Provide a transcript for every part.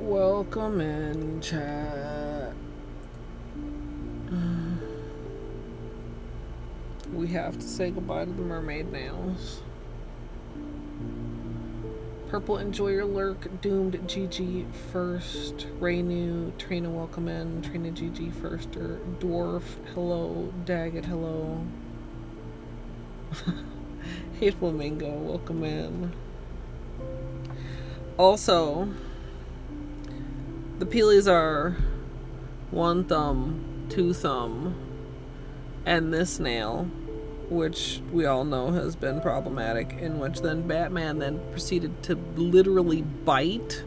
Welcome in, chat. We have to say goodbye to the mermaid nails. Purple, enjoy your lurk. Doomed, GG first. Raynu, Trina, welcome in. Trina, GG firster. Dwarf, hello. Daggett, hello. Hey, Flamingo, welcome in. Also, the peelies are one thumb, two thumb, and this nail, which we all know has been problematic, in which then Batman then proceeded to literally bite,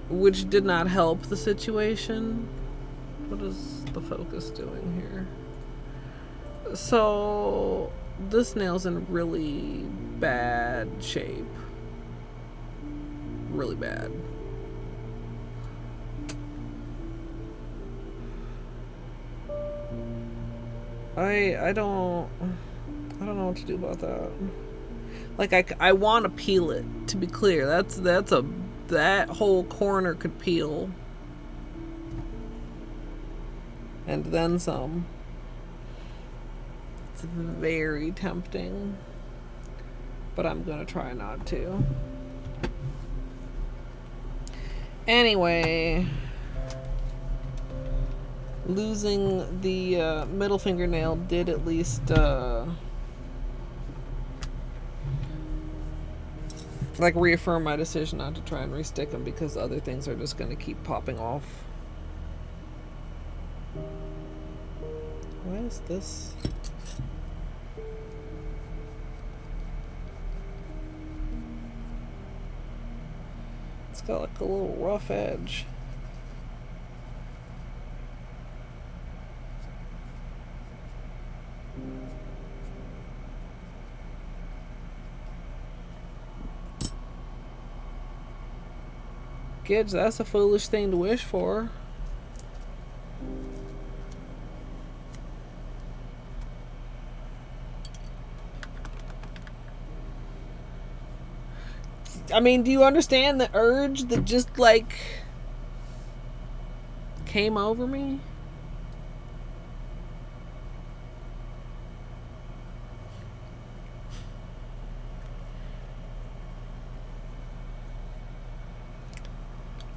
which did not help the situation. What is the focus doing here? So this nail's in really bad shape. Really bad. I don't know what to do about that. Like, I want to peel it, to be clear. That whole corner could peel. and then some. It's very tempting, but I'm gonna try not to. Anyway, losing the middle fingernail did at least like reaffirm my decision not to try and restick them, because other things are just gonna keep popping off. Why is this? It's got like a little rough edge. Kids, that's a foolish thing to wish for. I mean, do you understand the urge that just like came over me?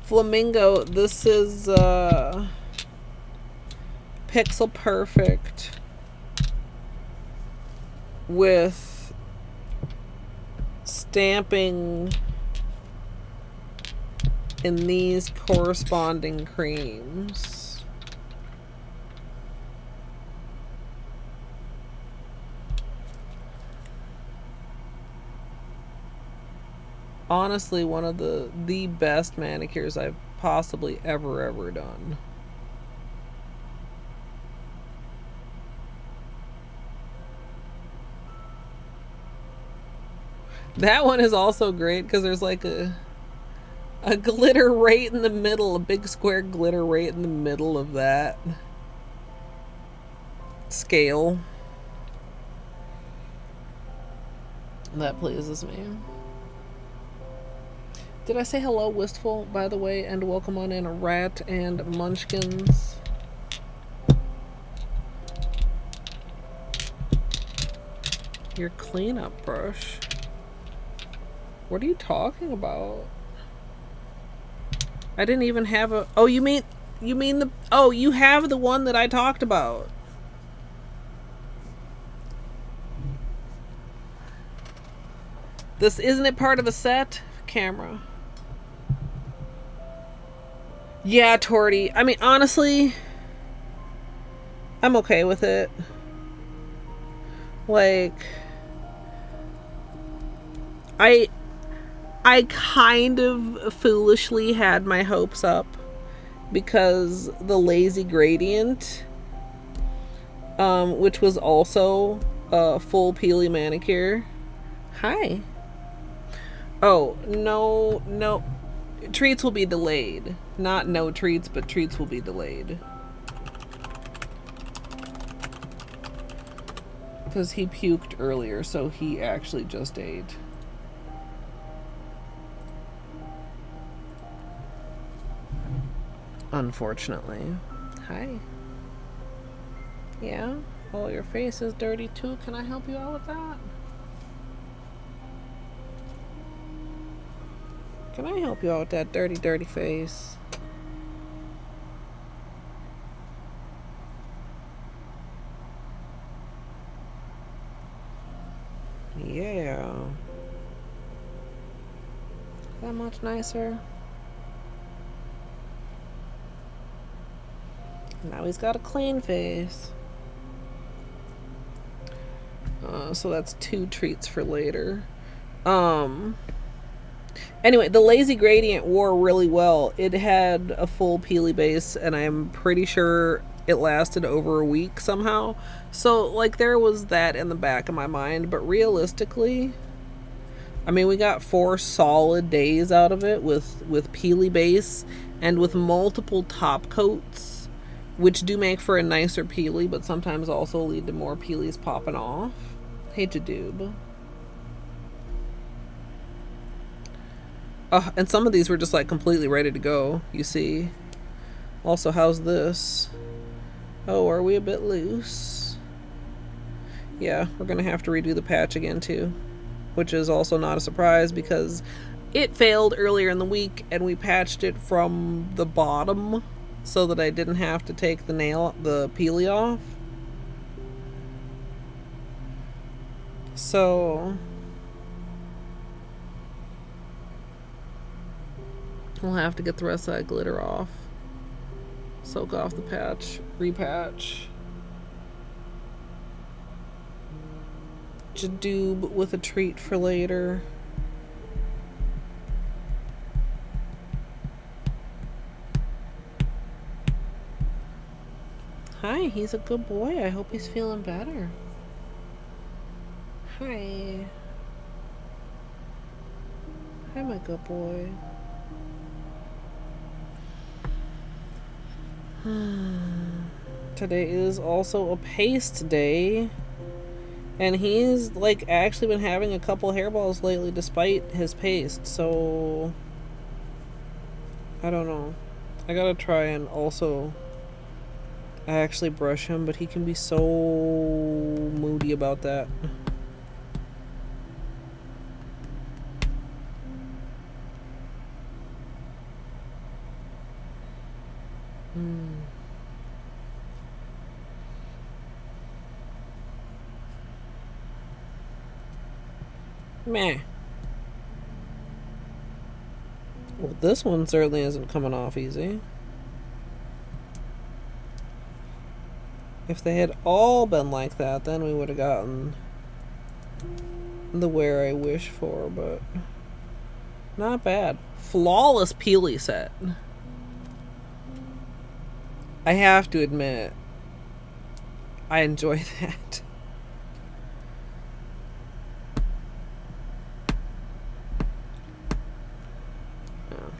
Flamingo, this is pixel perfect with stamping in these corresponding creams. Honestly, one of the best manicures I've possibly ever done. That one is also great because there's like a glitter right in the middle, a big square glitter right in the middle of that scale. That pleases me. Did I say hello, Wistful, by the way, and welcome on in Rat and Munchkins? Your cleanup brush? What are you talking about? I didn't even have a... Oh, you mean the... Oh, you have the one that I talked about. This isn't it part of a set? Camera. Yeah, Torty. I mean, honestly, I'm okay with it. Like, I kind of foolishly had my hopes up because the Lazy Gradient, which was also a full peely manicure. Hi. Oh, no. Treats will be delayed. Not no treats, but treats will be delayed. Because he puked earlier, so he actually just ate. Unfortunately. Hi. Yeah? Oh, your face is dirty too. Can I help you out with that? Can I help you out with that dirty, dirty face? Yeah. That much nicer. Now he's got a clean face. So that's 2 treats for later. Anyway, the Lazy Gradient wore really well. It had a full peely base, and I'm pretty sure it lasted over a week somehow. So, like, there was that in the back of my mind. But realistically, I mean, we got 4 solid days out of it with peely base and with multiple top coats, which do make for a nicer peely, but sometimes also lead to more peelies popping off. Hey, Jadoob. And some of these were just like completely ready to go, you see. Also, how's this? Oh, are we a bit loose? Yeah, we're gonna have to redo the patch again too. Which is also not a surprise because it failed earlier in the week and we patched it from the bottom so that I didn't have to take the peely off. So we'll have to get the rest of that glitter off. Soak off the patch, repatch. Jadoob with a treat for later. Hi, he's a good boy. I hope he's feeling better. Hi. Hi, my good boy. Today is also a paste day. And he's, like, actually been having a couple hairballs lately despite his paste, so I don't know. I gotta try and also actually brush him, but he can be so moody about that. Meh. Well, this one certainly isn't coming off easy. If they had all been like that, then we would have gotten the wear I wish for, but not bad. Flawless peely set. I have to admit, I enjoy that.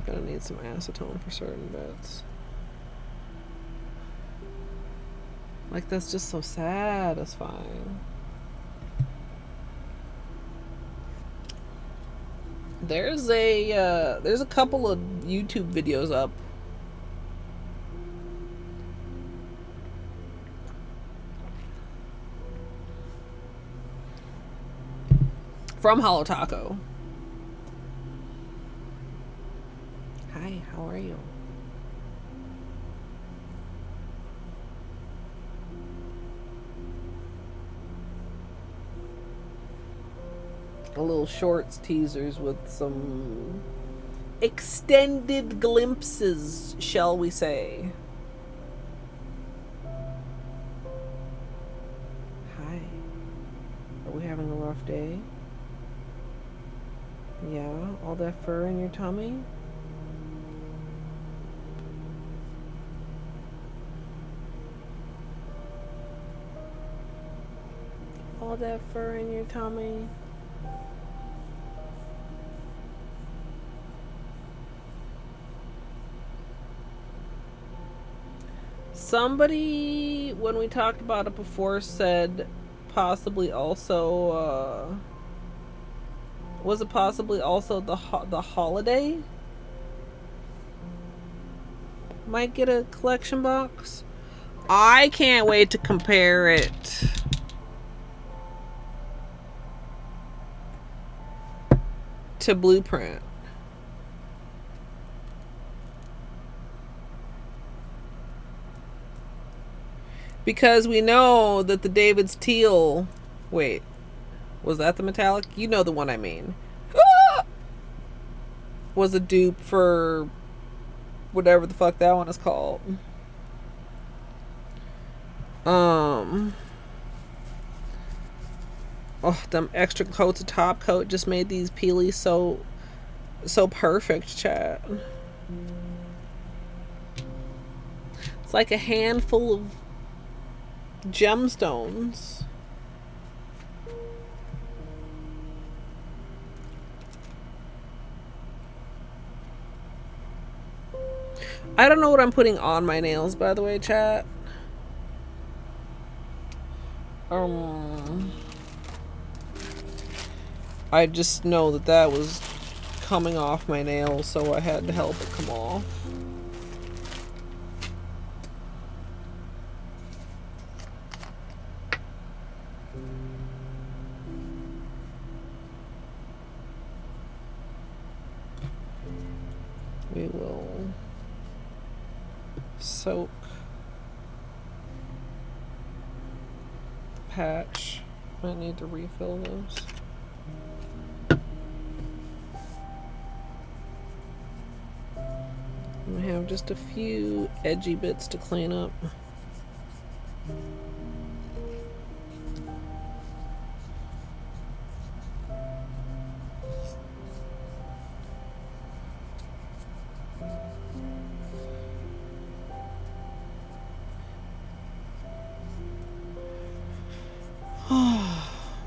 Gonna need some acetone for certain bits. Like, that's just so satisfying. There's a couple of YouTube videos up from Holo Taco. Hi, how are you? A little shorts teasers with some extended glimpses, shall we say. Hi. Are we having a rough day? Yeah, all that fur in your tummy? All that fur in your tummy? Somebody, when we talked about it before, said possibly also, was it possibly also the holiday? Might get a collection box? I can't wait to compare it to Blueprint. Because we know that the David's Teal... Wait. Was that the metallic? You know the one I mean. Was a dupe for whatever the fuck that one is called. Oh, them extra coats of top coat just made these peelies so perfect, chat. It's like a handful of gemstones. I don't know what I'm putting on my nails, by the way, chat. I just know that was coming off my nails, so I had to help it come off. soak the patch. I need to refill this. I have just a few edgy bits to clean up.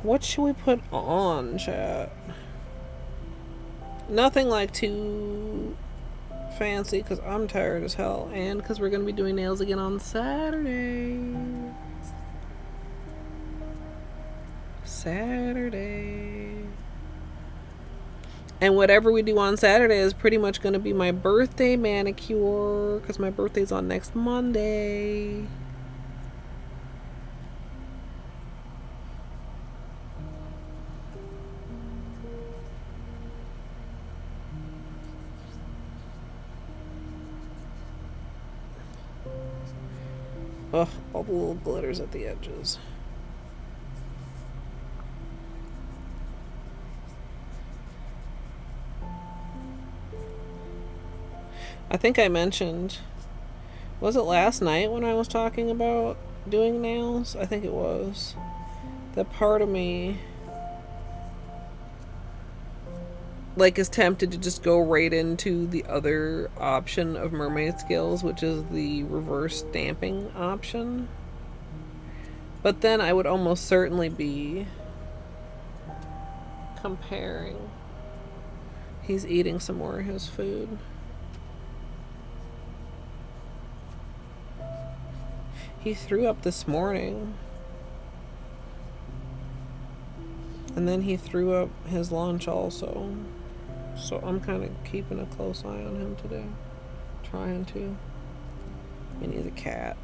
What should we put on, chat? Nothing like too fancy, because I'm tired as hell, and because we're going to be doing nails again on Saturday. And whatever we do on Saturday is pretty much going to be my birthday manicure, because my birthday's on next Monday. Ugh, all the little glitters at the edges. I think I mentioned, was it last night when I was talking about doing nails? I think it was. That part of me like is tempted to just go right into the other option of mermaid scales, which is the reverse stamping option. But then I would almost certainly be comparing. He's eating some more of his food. He threw up this morning. And then he threw up his lunch also. So I'm kind of keeping a close eye on him today. Trying to. I mean, he's a cat.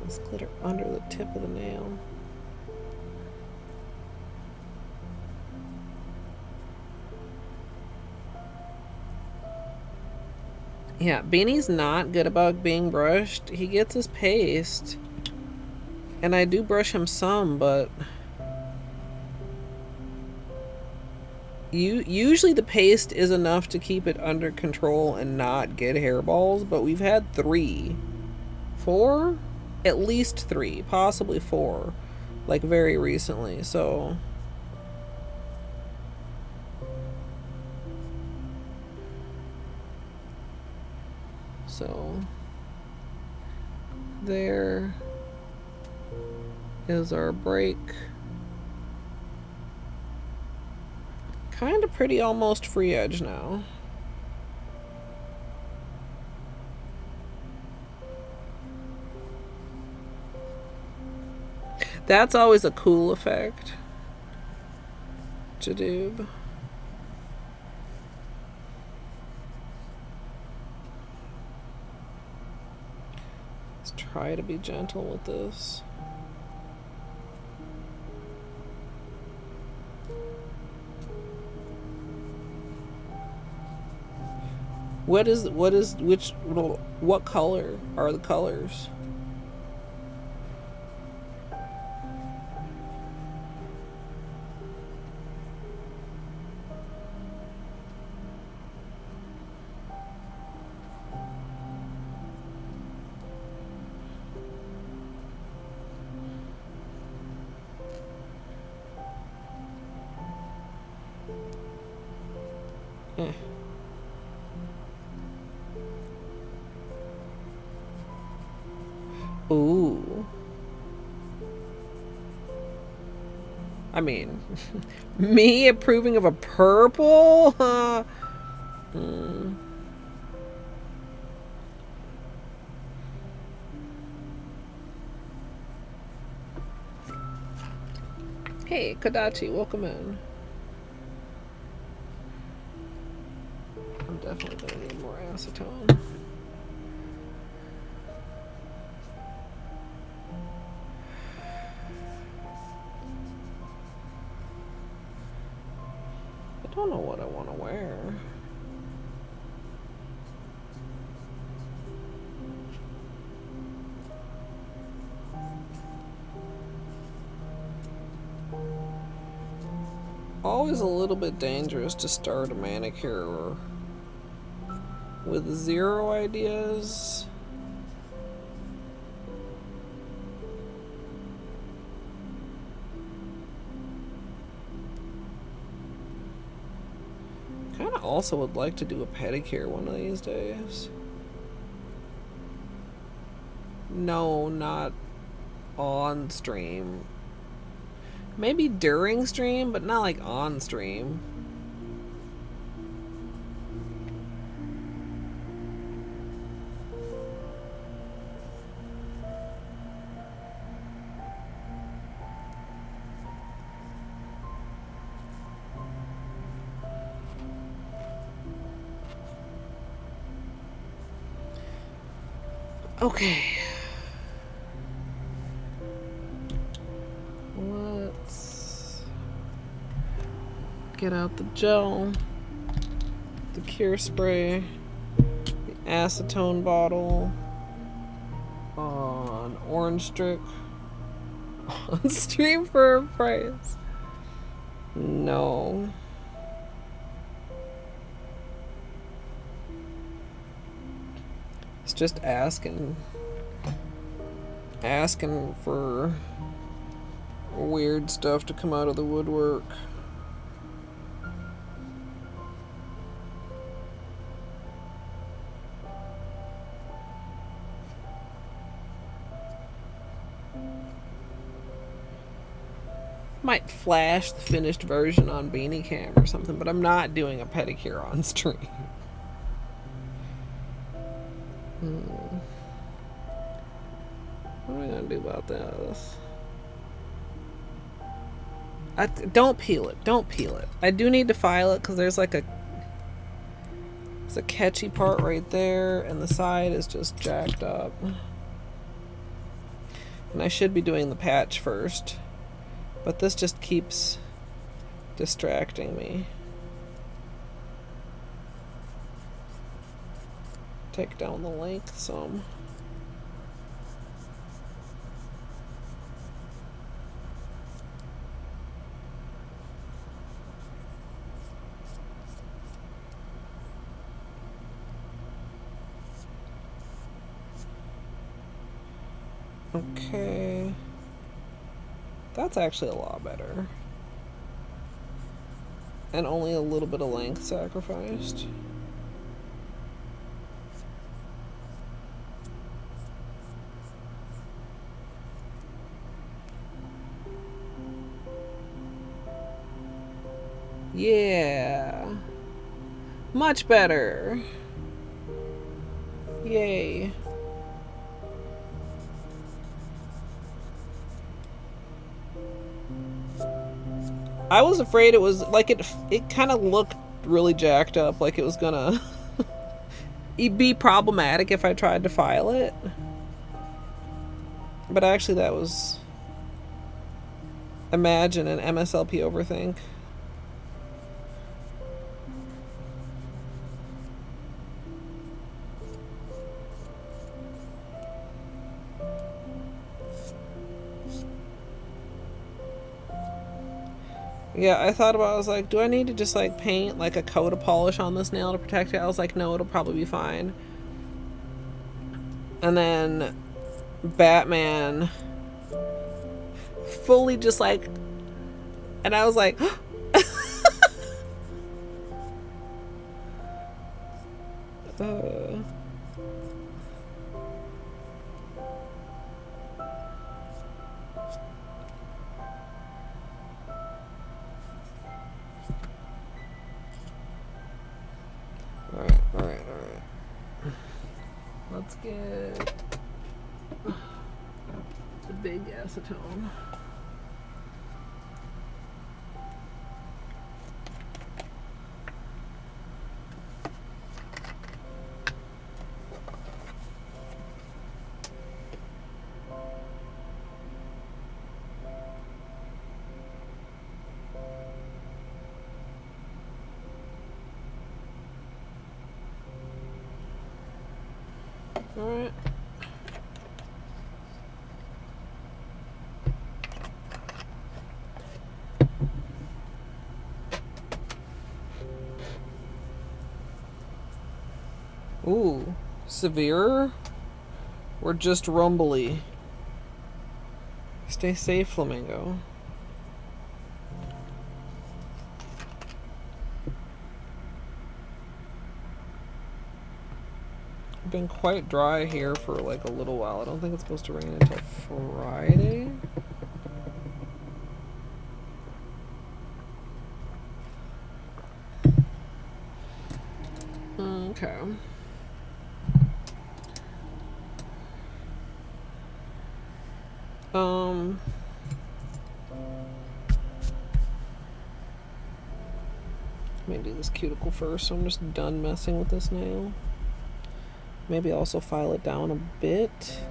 This glitter under the tip of the nail. Yeah, Beanie's not good about being brushed. He gets his paste. And I do brush him some, but usually the paste is enough to keep it under control and not get hairballs, but we've had 4, at least 3, possibly 4, like very recently, so there is our break. Kind of pretty almost free edge now. That's always a cool effect. Jadoob. Let's try to be gentle with this. What color are the colors? Ooh. I mean, me approving of a purple? Hey, Kodachi, welcome in. I'm definitely gonna need more acetone. don't know what I want to wear. Always a little bit dangerous to start a manicure with 0 ideas. Kind of also would like to do a pedicure one of these days. No, not on stream. Maybe during stream, but not like on stream. Okay. Let's get out the gel, the cure spray, the acetone bottle, an orange stick on stream for a price. No. It's just asking for weird stuff to come out of the woodwork. Might flash the finished version on Beanie Cam or something, but I'm not doing a pedicure on stream. What am I gonna do about this? Don't peel it. Don't peel it. I do need to file it because there's like a catchy part right there, and the side is just jacked up. And I should be doing the patch first, but this just keeps distracting me. Take down the length some. Okay. That's actually a lot better. And only a little bit of length sacrificed. Yeah. Much better. Yay. I was afraid it was like it kind of looked really jacked up, like it was gonna be problematic if I tried to file it. But actually that was, imagine an MSLP overthink. Yeah, I thought about it, I was like, do I need to just like paint like a coat of polish on this nail to protect it? I was like, no, it'll probably be fine. And then Batman fully just like, and I was like, Alright. Let's get the big acetone. Alright. Ooh, severe or just rumbly? Stay safe, Flamingo. Been quite dry here for like a little while. I don't think it's supposed to rain until Friday. Okay. Let me do this cuticle first. So I'm just done messing with this nail. Maybe also file it down a bit.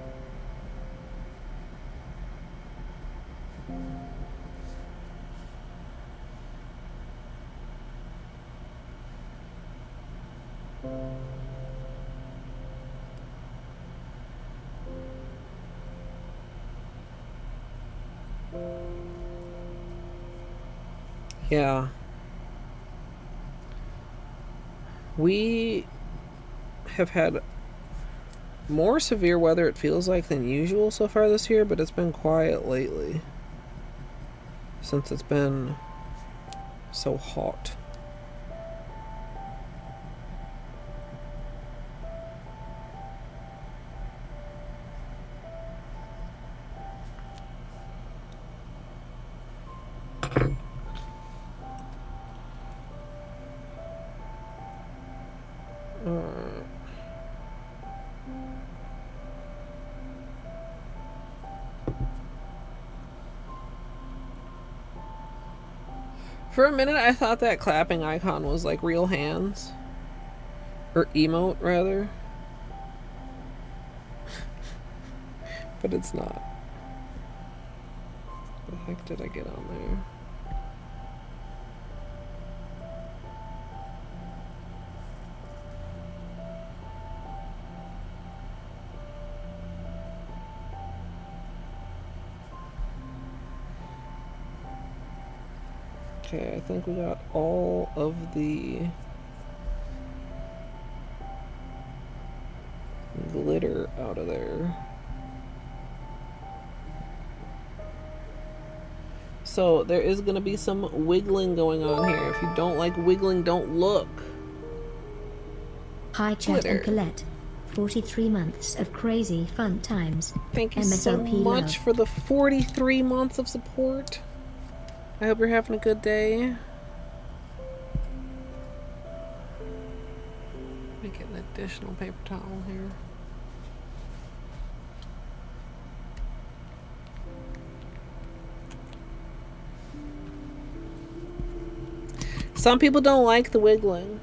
Yeah. We have had more severe weather, it feels like, than usual so far this year, but it's been quiet lately. Since it's been so hot. For a minute, I thought that clapping icon was like real hands. Or emote, rather. But it's not. What the heck did I get on there? Okay, I think we got all of the glitter out of there. So there is going to be some wiggling going on here. If you don't like wiggling, don't look. Hi Chat and Colette. 43 months of crazy fun times. Thank you MSLP so much love. for the 43 months of support. I hope you're having a good day. Let me get an additional paper towel here. Some people don't like the wiggling.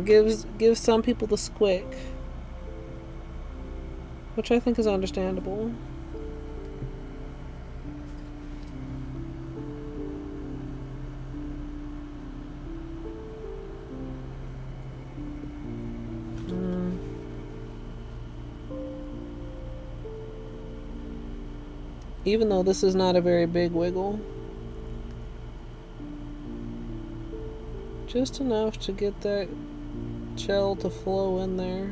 Gives some people the squick, which I think is understandable. Even though this is not a very big wiggle. Just enough to get that gel to flow in there.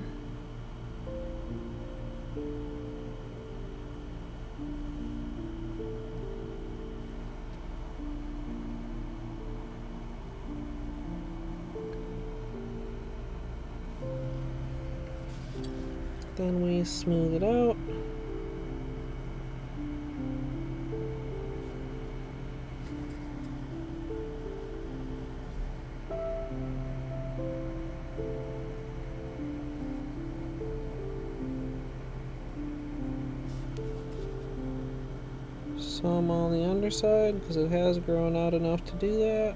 Then we smooth it out. Some on the underside because it has grown out enough to do that.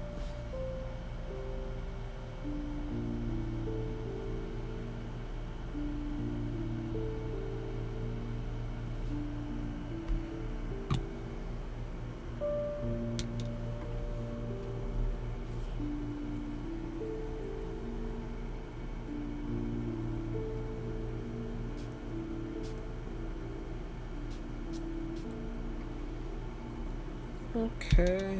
Okay.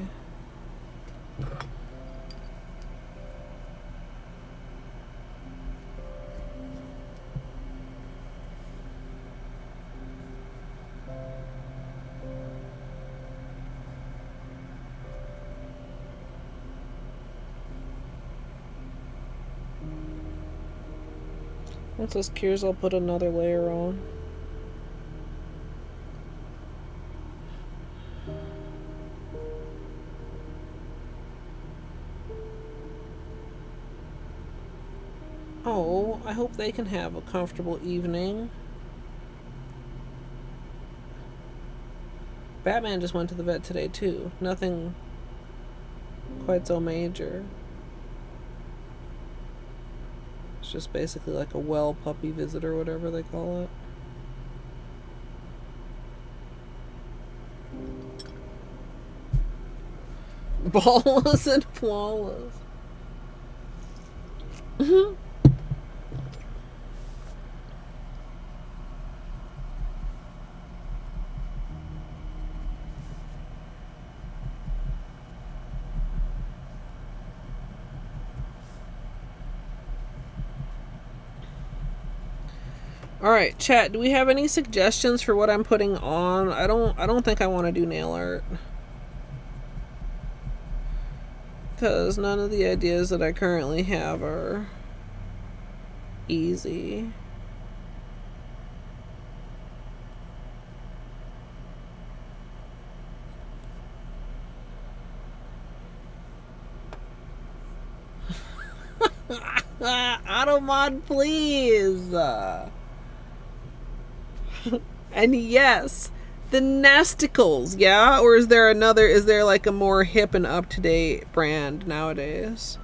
Once this cures, I'll put another layer on. Oh, I hope they can have a comfortable evening. Batman just went to the vet today too. Nothing quite so major. It's just basically like a well puppy visit or whatever they call it. Ballless and flawless. Alright, chat, do we have any suggestions for what I'm putting on? I don't think I want to do nail art. Because none of the ideas that I currently have are easy. Automod, please! And yes, the Nesticles, yeah? Or is there like a more hip and up-to-date brand nowadays?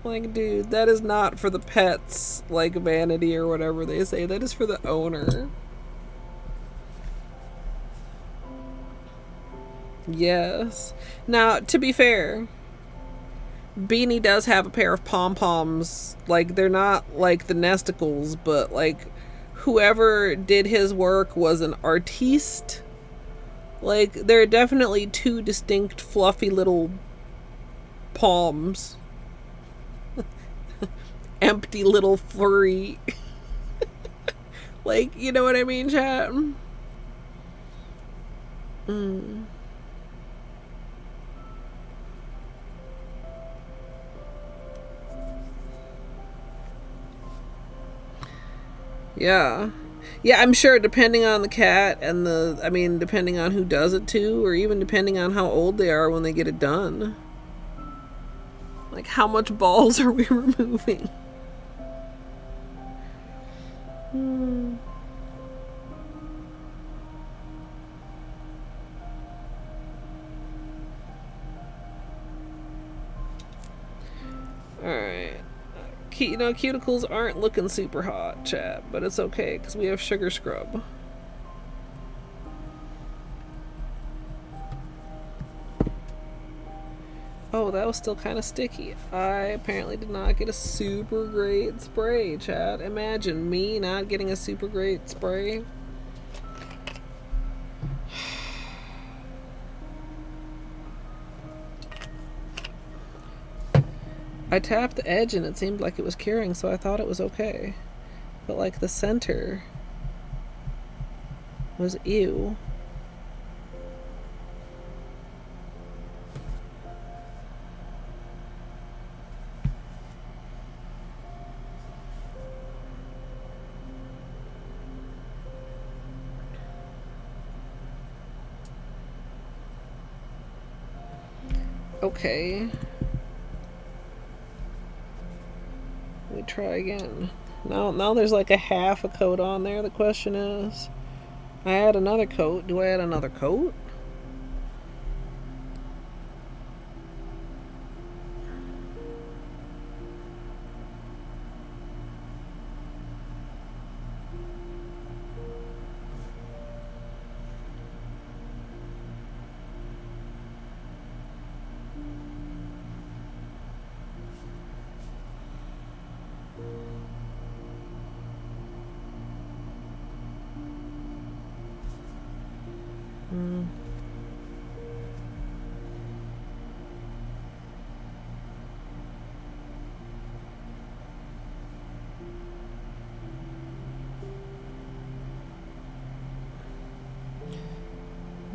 Like, dude, that is not for the pets, like vanity or whatever they say. That is for the owner. Yes. Now, to be fair, Beanie does have a pair of pom-poms. Like, they're not like the Nesticles, but like whoever did his work was an artiste. Like, there are definitely two distinct fluffy little palms. Empty little furry. Like, you know what I mean, chat? Yeah. Yeah, I'm sure depending on the cat and depending on who does it to, or even depending on how old they are when they get it done. Like, how much balls are we removing? Alright. You know, cuticles aren't looking super hot, chat, but it's okay, because we have sugar scrub. Oh, that was still kind of sticky. I apparently did not get a super great spray, chat. Imagine me not getting a super great spray. I tapped the edge and it seemed like it was curing, so I thought it was okay. But like the center was ew. Okay. We try again. Now there's like a half a coat on there. The question is, I add another coat. Do I add another coat?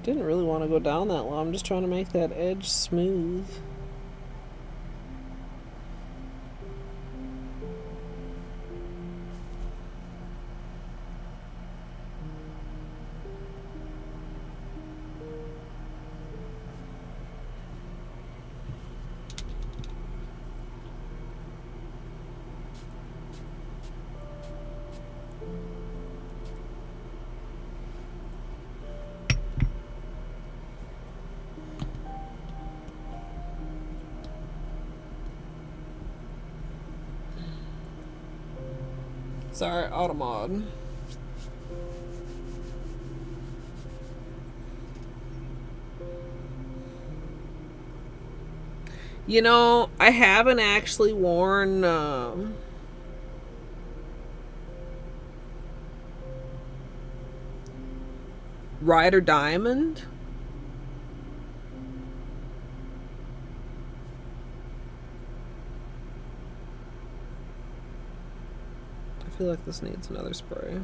Didn't really want to go down that low. I'm just trying to make that edge smooth. Sorry, Automod. You know, I haven't actually worn Rider Diamond. I feel like this needs another spray.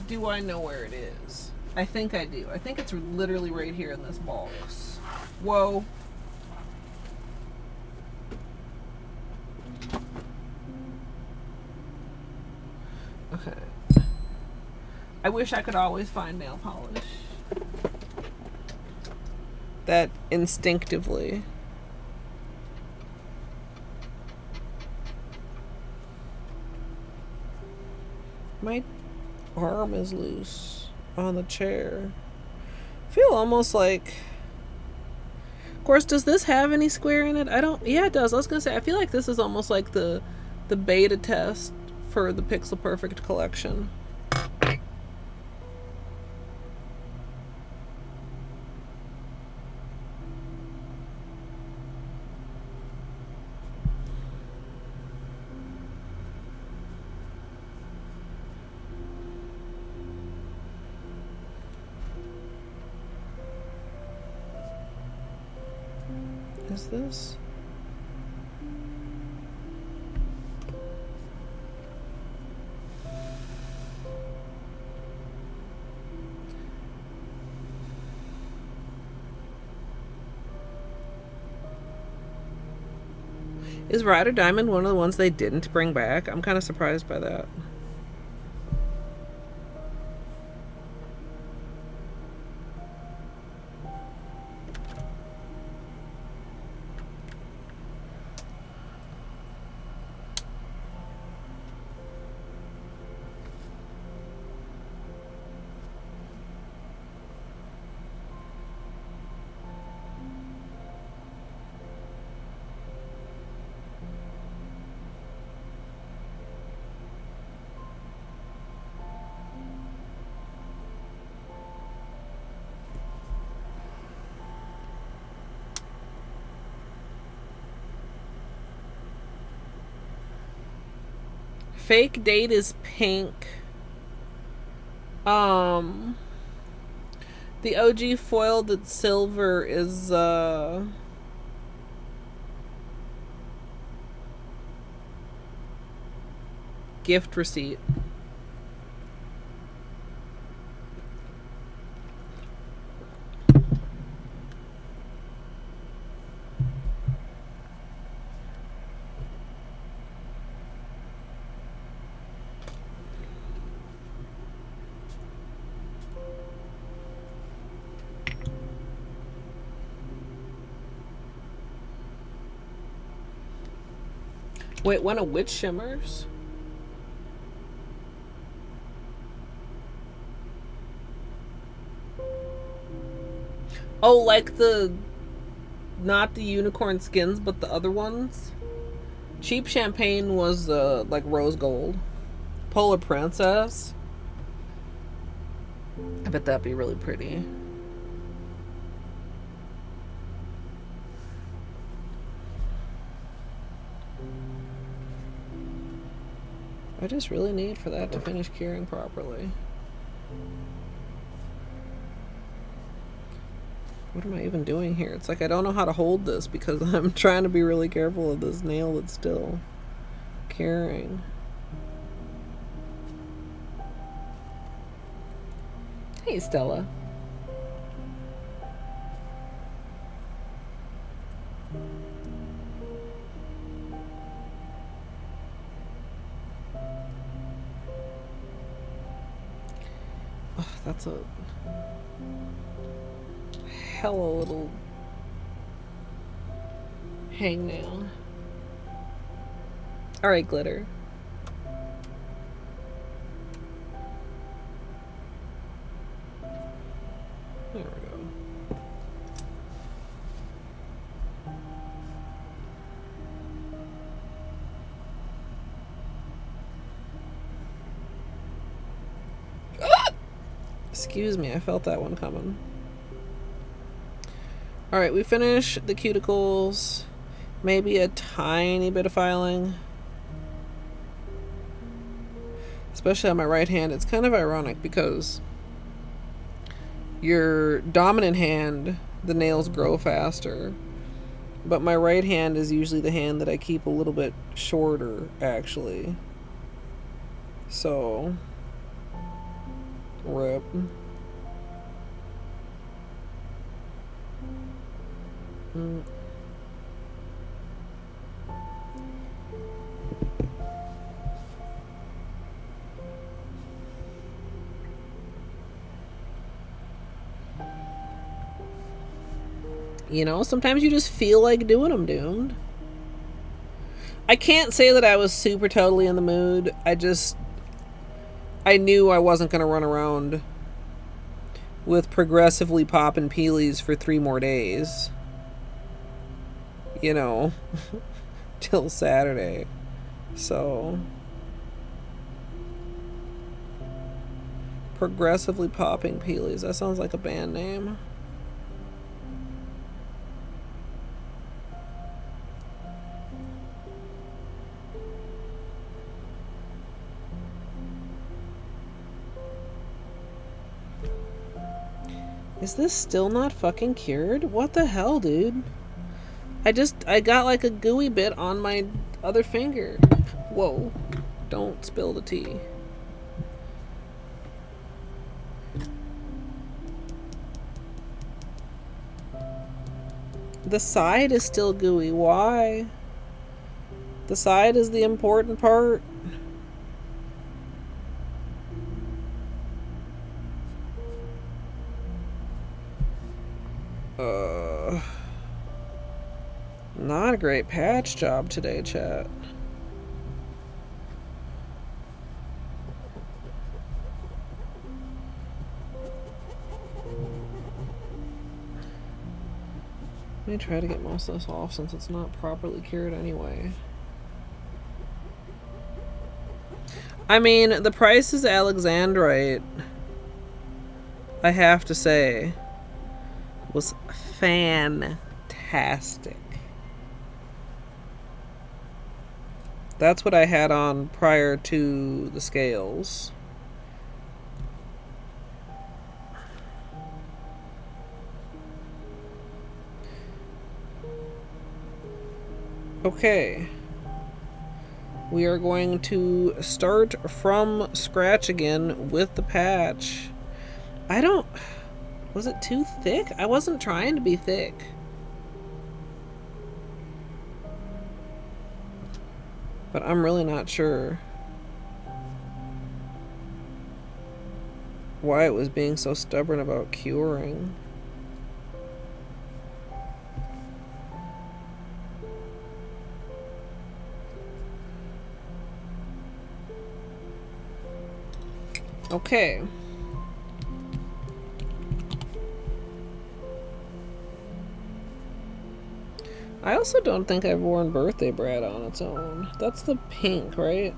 Do I know where it is? I think I do. I think it's literally right here in this box. Whoa. Okay. I wish I could always find nail polish. That instinctively. My arm is loose on the chair. I feel almost like... Of course, does this have any square in it? I don't... Yeah, it does. I was gonna say, I feel like this is almost like the beta test for the Pixel Perfect collection. Is this? Is Rider Diamond one of the ones they didn't bring back? I'm kind of surprised by that. Fake date is pink. The OG foiled silver is gift receipt. Wait, one of which shimmers? Oh, like the... Not the unicorn skins, but the other ones? Cheap Champagne was, like, rose gold. Polar Princess. I bet that'd be really pretty. I just really need for that to finish curing properly. What am I even doing here? It's like I don't know how to hold this because I'm trying to be really careful of this nail that's still curing. Hey, Stella. Oh, that's a hella little hangnail. Alright, Glitter. There we go. Ah! Excuse me, I felt that one coming. Alright, we finish the cuticles. Maybe a tiny bit of filing. Especially on my right hand. It's kind of ironic because your dominant hand, the nails grow faster. But my right hand is usually the hand that I keep a little bit shorter, actually. So, rip. You know, sometimes you just feel like doing them, Doomed. I can't say that I was super totally in the mood. I knew I wasn't going to run around with progressively popping peelies for 3 more days. You know, till Saturday. So, progressively popping peelies. That sounds like a band name. Is this still not fucking cured? What the hell, dude? I got like a gooey bit on my other finger. Whoa. Don't spill the tea. The side is still gooey. Why? The side is the important part. Not a great patch job today, chat. Let me try to get most of this off since it's not properly cured anyway. I mean, the price is Alexandrite, I have to say, was fantastic. That's what I had on prior to the scales. Okay. We are going to start from scratch again with the patch. Was it too thick? I wasn't trying to be thick. But I'm really not sure why it was being so stubborn about curing. Okay. I also don't think I've worn Birthday Brat on its own. That's the pink, right?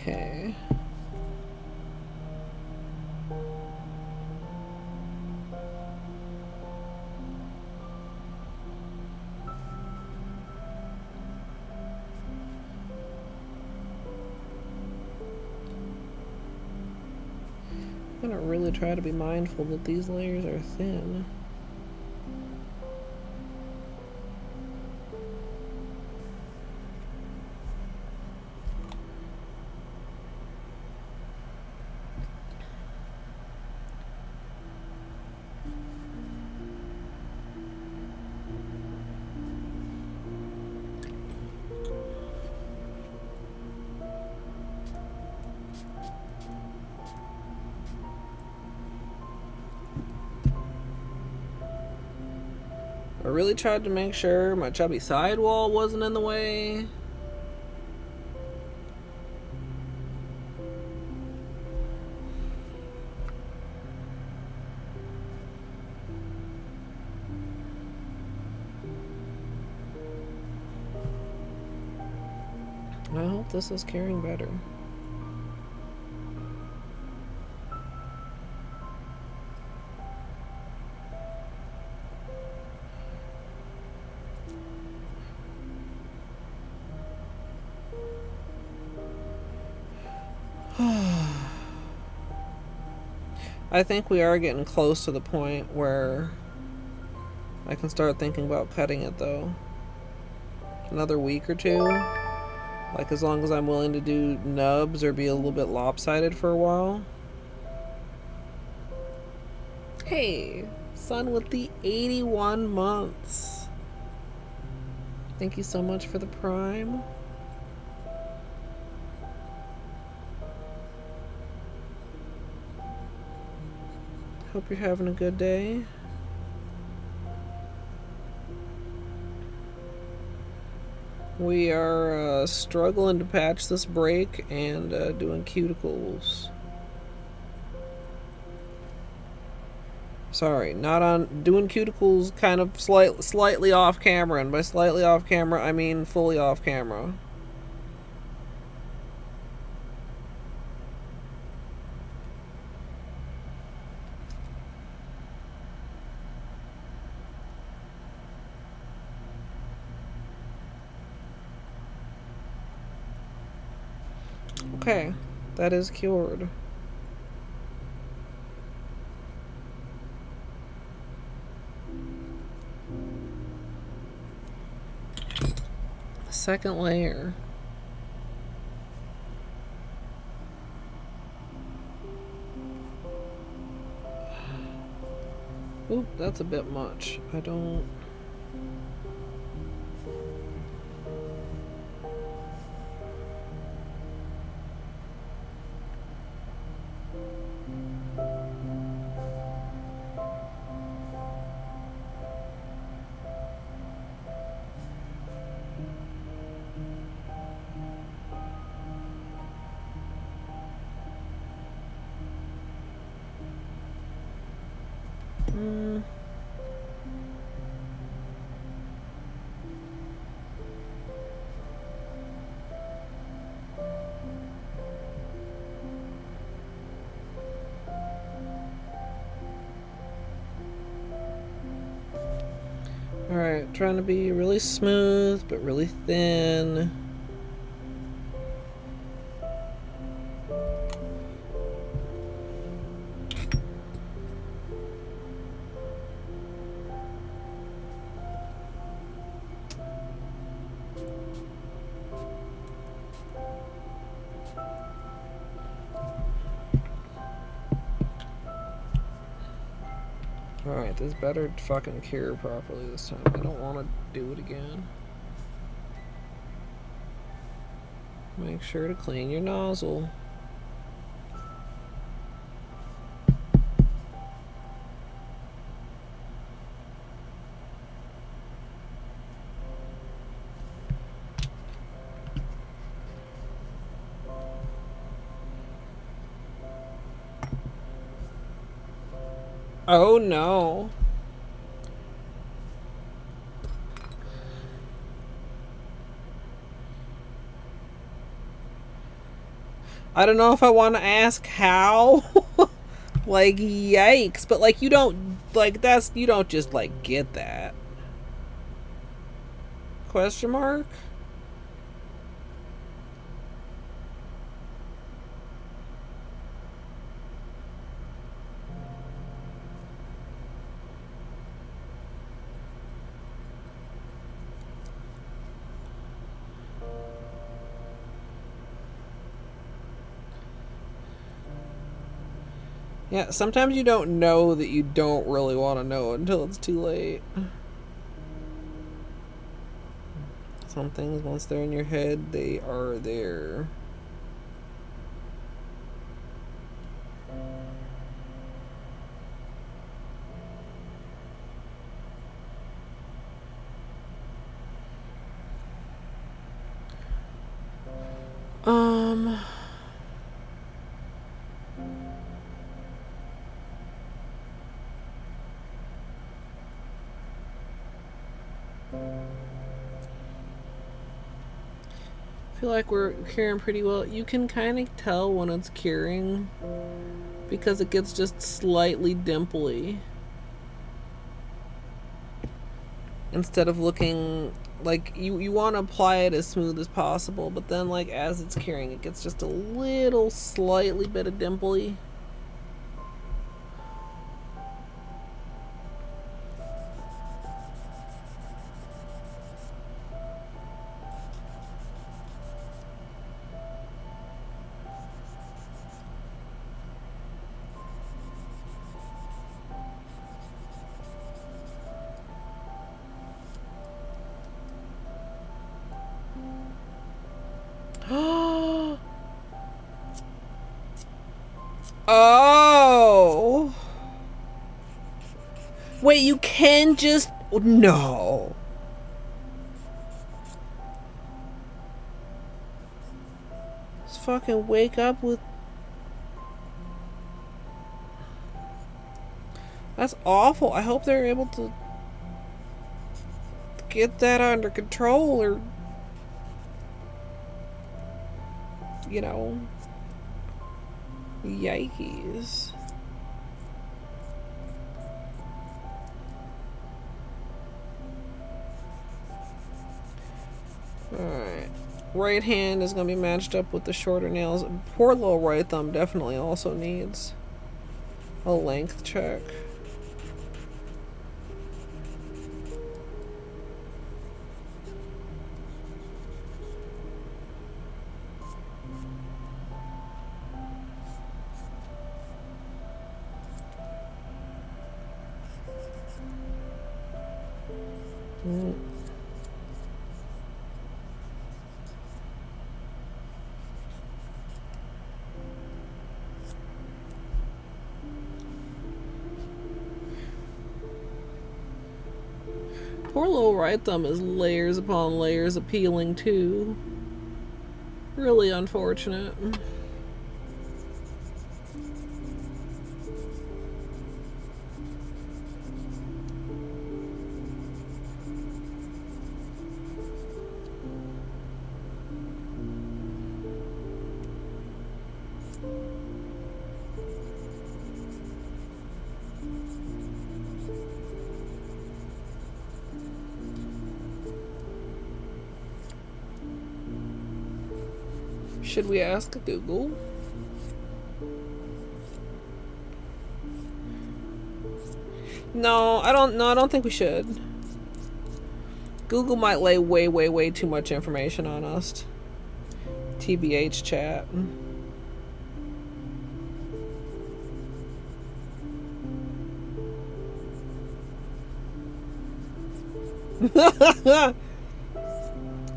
Okay. I'm gonna really try to be mindful that these layers are thin. I really tried to make sure my chubby sidewall wasn't in the way. I hope this is carrying better. I think we are getting close to the point where I can start thinking about cutting it, though. Another week or two. Like, as long as I'm willing to do nubs or be a little bit lopsided for a while. Hey, son with the 81 months. Thank you so much for the Prime. Hope you're having a good day. We are struggling to patch this break and doing cuticles. Sorry, not on doing cuticles kind of slightly off camera, and by slightly off camera I mean fully off camera. Okay, that is cured. Second layer. Oop, that's a bit much. I don't... Alright, trying to be really smooth, but really thin. Alright, this better fucking cure properly this time. I don't want to do it again. Make sure to clean your nozzle. Oh no. I don't know if I want to ask how. Like, yikes. But, like, you don't, like, that's, you don't just, like, get that. Question mark? Yeah, sometimes you don't know that you don't really want to know until it's too late. Some things, once they're in your head, they are there. I feel like we're curing pretty well. You can kind of tell when it's curing because it gets just slightly dimply instead of looking like you want to apply it as smooth as possible, but then like as it's curing it gets just a little slightly bit of dimply. Oh. Wait, you can just... No. Just fucking wake up with... That's awful. I hope they're able to get that under control or... You know... Yikes. Alright. Right hand is going to be matched up with the shorter nails. Poor little right thumb definitely also needs a length check. Poor little right thumb is layers upon layers of peeling too. Really unfortunate. Should we ask Google? No, I don't think we should. Google might lay way too much information on us. TBH chat.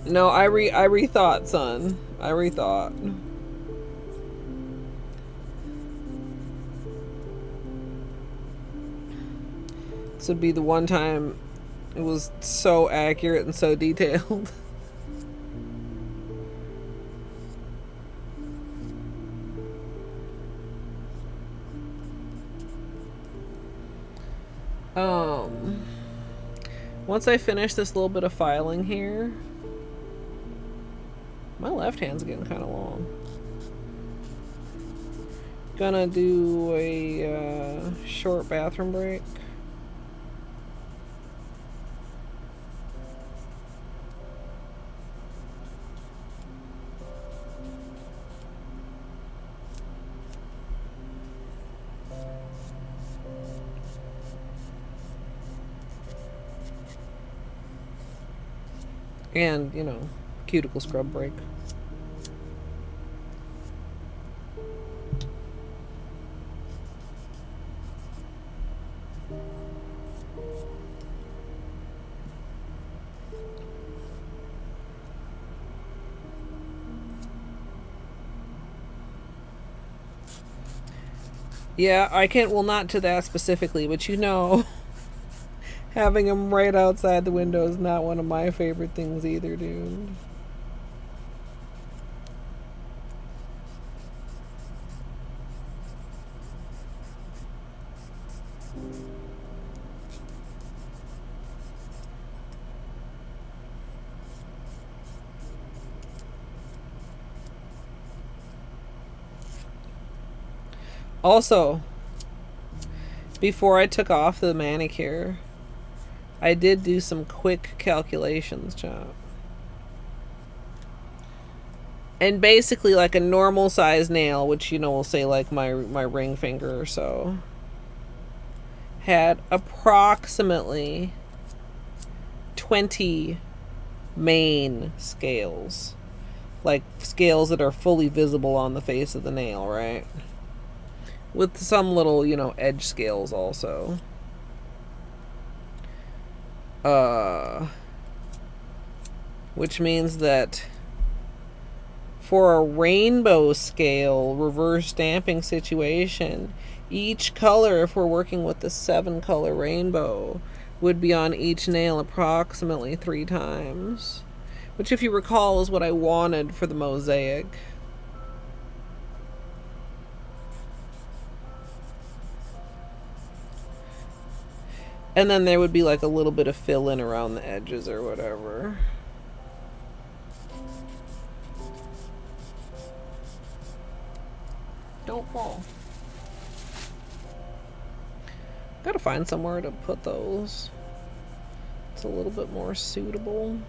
No, I rethought, son. I rethought. This would be the one time it was so accurate and so detailed. Once I finish this little bit of filing here, my left hand's getting kind of long. gonna do a short bathroom break. And, you know, cuticle scrub break. Yeah, I can't, well, not to that specifically, but you know, having them right outside the window is not one of my favorite things either, dude. Also, before I took off the manicure, I did do some quick calculations, chat. And basically, like a normal size nail, which, you know, we'll say like my ring finger or so, had approximately 20 main scales. Like scales that are fully visible on the face of the nail, right? With some little, you know, edge scales also. Which means that for a rainbow scale reverse stamping situation, each color, if we're working with the 7-color rainbow, would be on each nail approximately 3 times. Which, if you recall, is what I wanted for the mosaic. And then there would be like a little bit of fill in around the edges or whatever. Don't fall. Gotta find somewhere to put those. It's a little bit more suitable.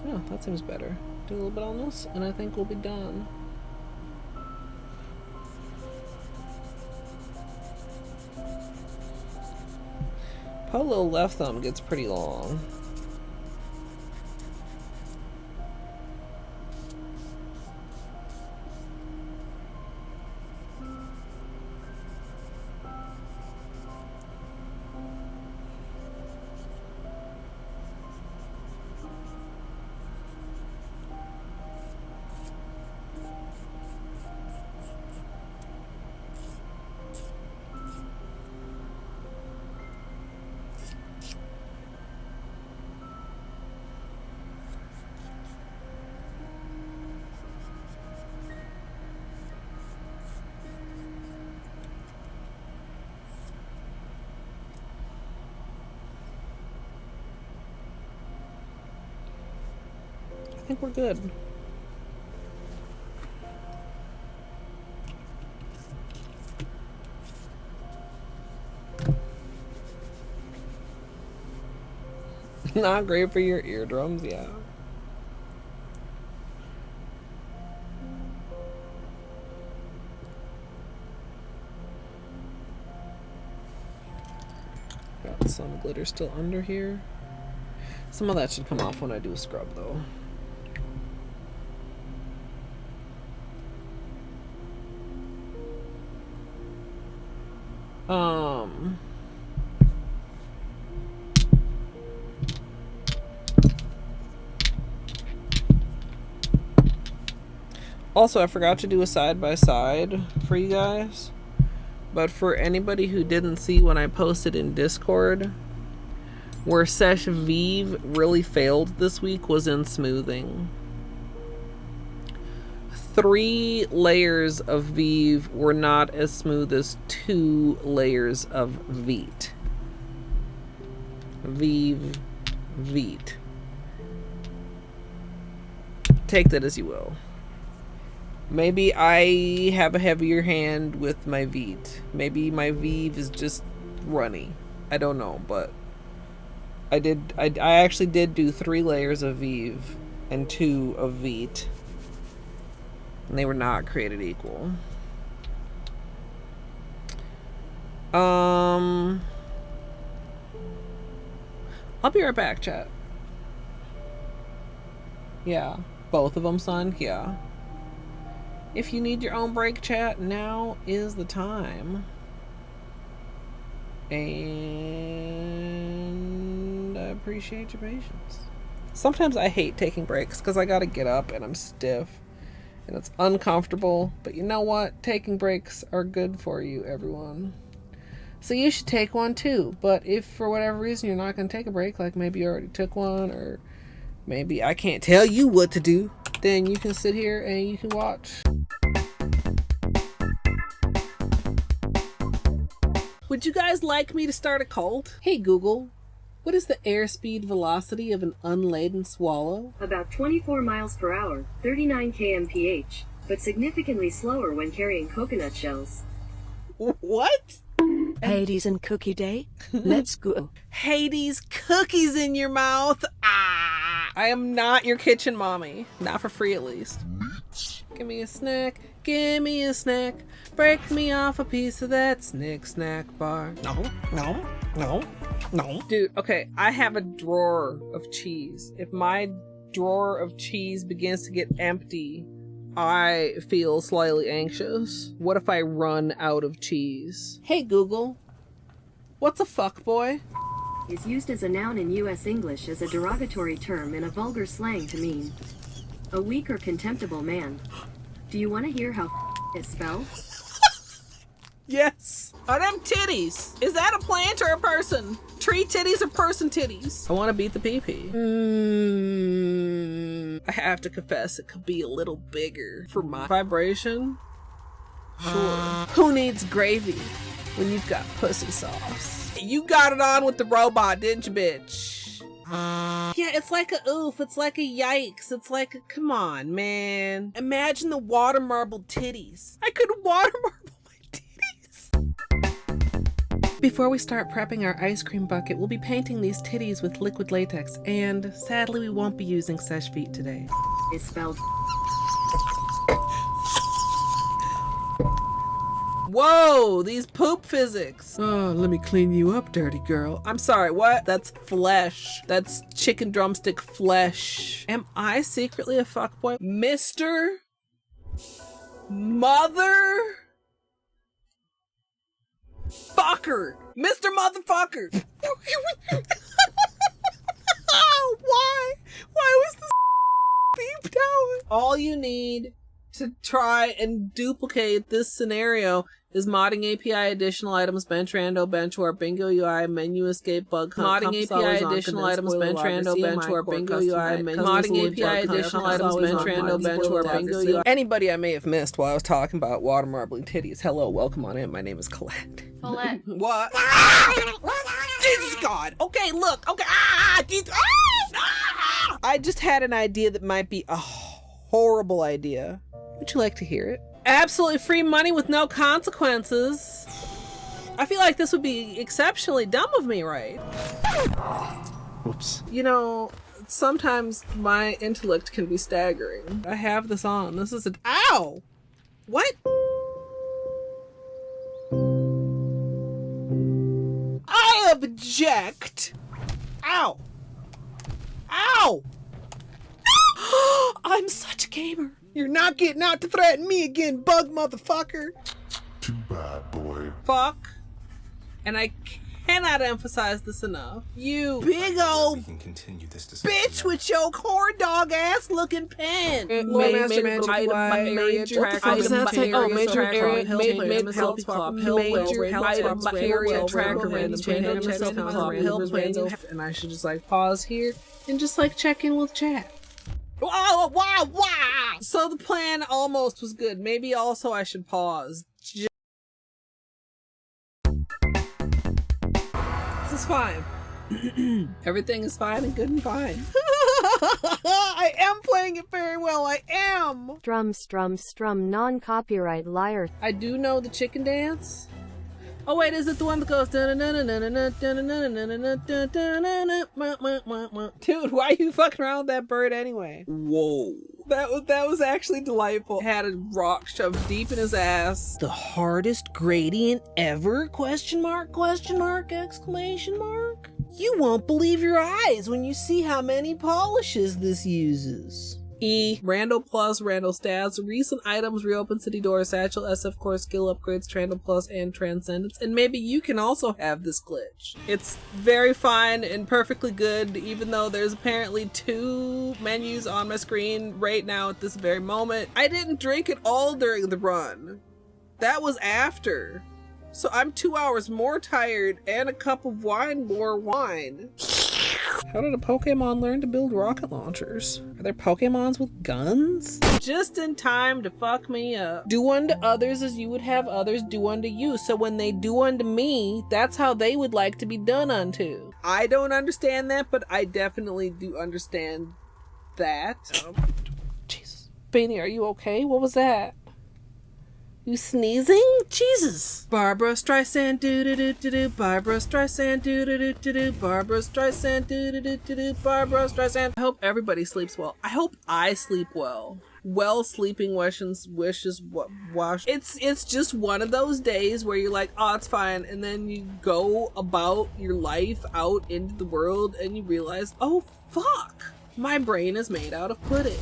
Yeah, that seems better. Do a little bit on this, and I think we'll be done. Holo left thumb gets pretty long. I think we're good. Not great for your eardrums, yeah. Got some glitter still under here. Some of that should come off when I do a scrub, though. Also, I forgot to do a side-by-side for you guys. But for anybody who didn't see when I posted in Discord, where Seche Vive really failed this week was in smoothing. 3 layers of Vive were not as smooth as 2 layers of Vite. Vive, Vite. Take that as you will. Maybe I have a heavier hand with my Vite. Maybe my Vive is just runny. I don't know, but I actually did do 3 layers of Vive and 2 of Vite. And they were not created equal. I'll be right back, chat. Yeah, both of them, son. Yeah. If you need your own break, chat, now is the time. And I appreciate your patience. Sometimes I hate taking breaks because I gotta get up and I'm stiff. And it's uncomfortable. But you know what? Taking breaks are good for you, everyone. So you should take one too. But if for whatever reason you're not going to take a break, like maybe you already took one, or maybe I can't tell you what to do, then you can sit here and you can watch. Would you guys like me to start a cult? Hey Google, what is the airspeed velocity of an unladen swallow? About 24 miles per hour, 39 kmph, but significantly slower when carrying coconut shells. What? Hades and Cookie Day? Let's go. Hades, cookies in your mouth. Ah! I am not your kitchen mommy. Not for free, at least. Give me a snack. Give me a snack. Break me off a piece of that snack bar. No, no, no, no. Dude, okay, I have a drawer of cheese. If my drawer of cheese begins to get empty, I feel slightly anxious. What if I run out of cheese? Hey Google, what's a fuckboy? Is used as a noun in U.S. English as a derogatory term in a vulgar slang to mean a weak or contemptible man. Do you want to hear how is spelled? Yes. Are them titties? Is that a plant or a person? Tree titties or person titties? I want to beat the pee-pee. I have to confess, it could be a little bigger for my vibration. Sure. Who needs gravy when you've got pussy sauce? You got it on with the robot, didn't you, bitch? Yeah, it's like a oof, it's like a yikes, it's like a, come on, man. Imagine the water marble titties. I could water marble my titties. Before we start prepping our ice cream bucket, we'll be painting these titties with liquid latex, and sadly we won't be using Seche Vite today. Is spelled. Whoa, these poop physics. Oh, let me clean you up, dirty girl. I'm sorry, what? That's flesh. That's chicken drumstick flesh. Am I secretly a fuckboy? Mr. Mother Fucker. Mr. Motherfucker. Why? Why was this beeped out? All you need to try and duplicate this scenario is modding API additional items, bench rando, bench warp, bingo UI, menu escape, bug hunt. Modding API additional items, bench rando, bench warp, bingo UI, modding API additional items, bench rando, bench warp, bingo UI. Anybody I may have missed while I was talking about water marbling titties, hello, welcome on in. My name is Colette. Colette. What? Jesus God. Okay, look. Okay. I just had an idea that might be a horrible idea. Would you like to hear it? Absolutely free money with no consequences. I feel like this would be exceptionally dumb of me, right? Whoops. You know, sometimes my intellect can be staggering. I have this on. This is ow! What? I object! Ow! Ow! I'm such a gamer. You're not getting out to threaten me again, bug motherfucker. Too bad, boy. Fuck. And I cannot emphasize this enough. You big old We can continue this discussion bitch now. with your corn dog ass looking pen. Master Magic area track Major area made help swap major item area tracker random chain MSLP, and I should just like pause here and just like check in with chat. Wow, wow, wow! So the plan almost was good. Maybe also I should pause. This is fine. Everything is fine and good and fine. I am playing it very well. I am. Strum, non-copyright liar. I do know the chicken dance. Oh wait, is it the one that goes? Dude, why are you fucking around with that bird anyway? Whoa. That was actually delightful. Had a rock shoved deep in his ass. The hardest gradient ever? Question mark, exclamation mark. You won't believe your eyes when you see how many polishes this uses. E. Randall Plus, Randall Stats, recent items, reopen city doors, satchel, SF core, skill upgrades, Randall Plus, and Transcendence. And maybe you can also have this glitch. It's very fine and perfectly good, even though there's apparently 2 menus on my screen right now at this very moment. I didn't drink it all during the run. That was after. So I'm 2 hours more tired and a cup of more wine. How did a Pokemon learn to build rocket launchers? Are there Pokemons with guns? Just in time to fuck me up. Do unto others as you would have others do unto you. So when they do unto me, that's how they would like to be done unto. I don't understand that, but I definitely do understand that. Jesus. Beanie, are you okay? What was that? You sneezing? Jesus. Barbara Streisand do-do-do-do-do. Barbara Streisand do-do-do-do-do. Barbara Streisand do-do-do-do-do. Barbara Streisand. I hope everybody sleeps well. I hope I sleep well. Well sleeping wishes wash. It's just one of those days where you're like, oh, it's fine, and then you go about your life out into the world and you realize, oh fuck, my brain is made out of pudding.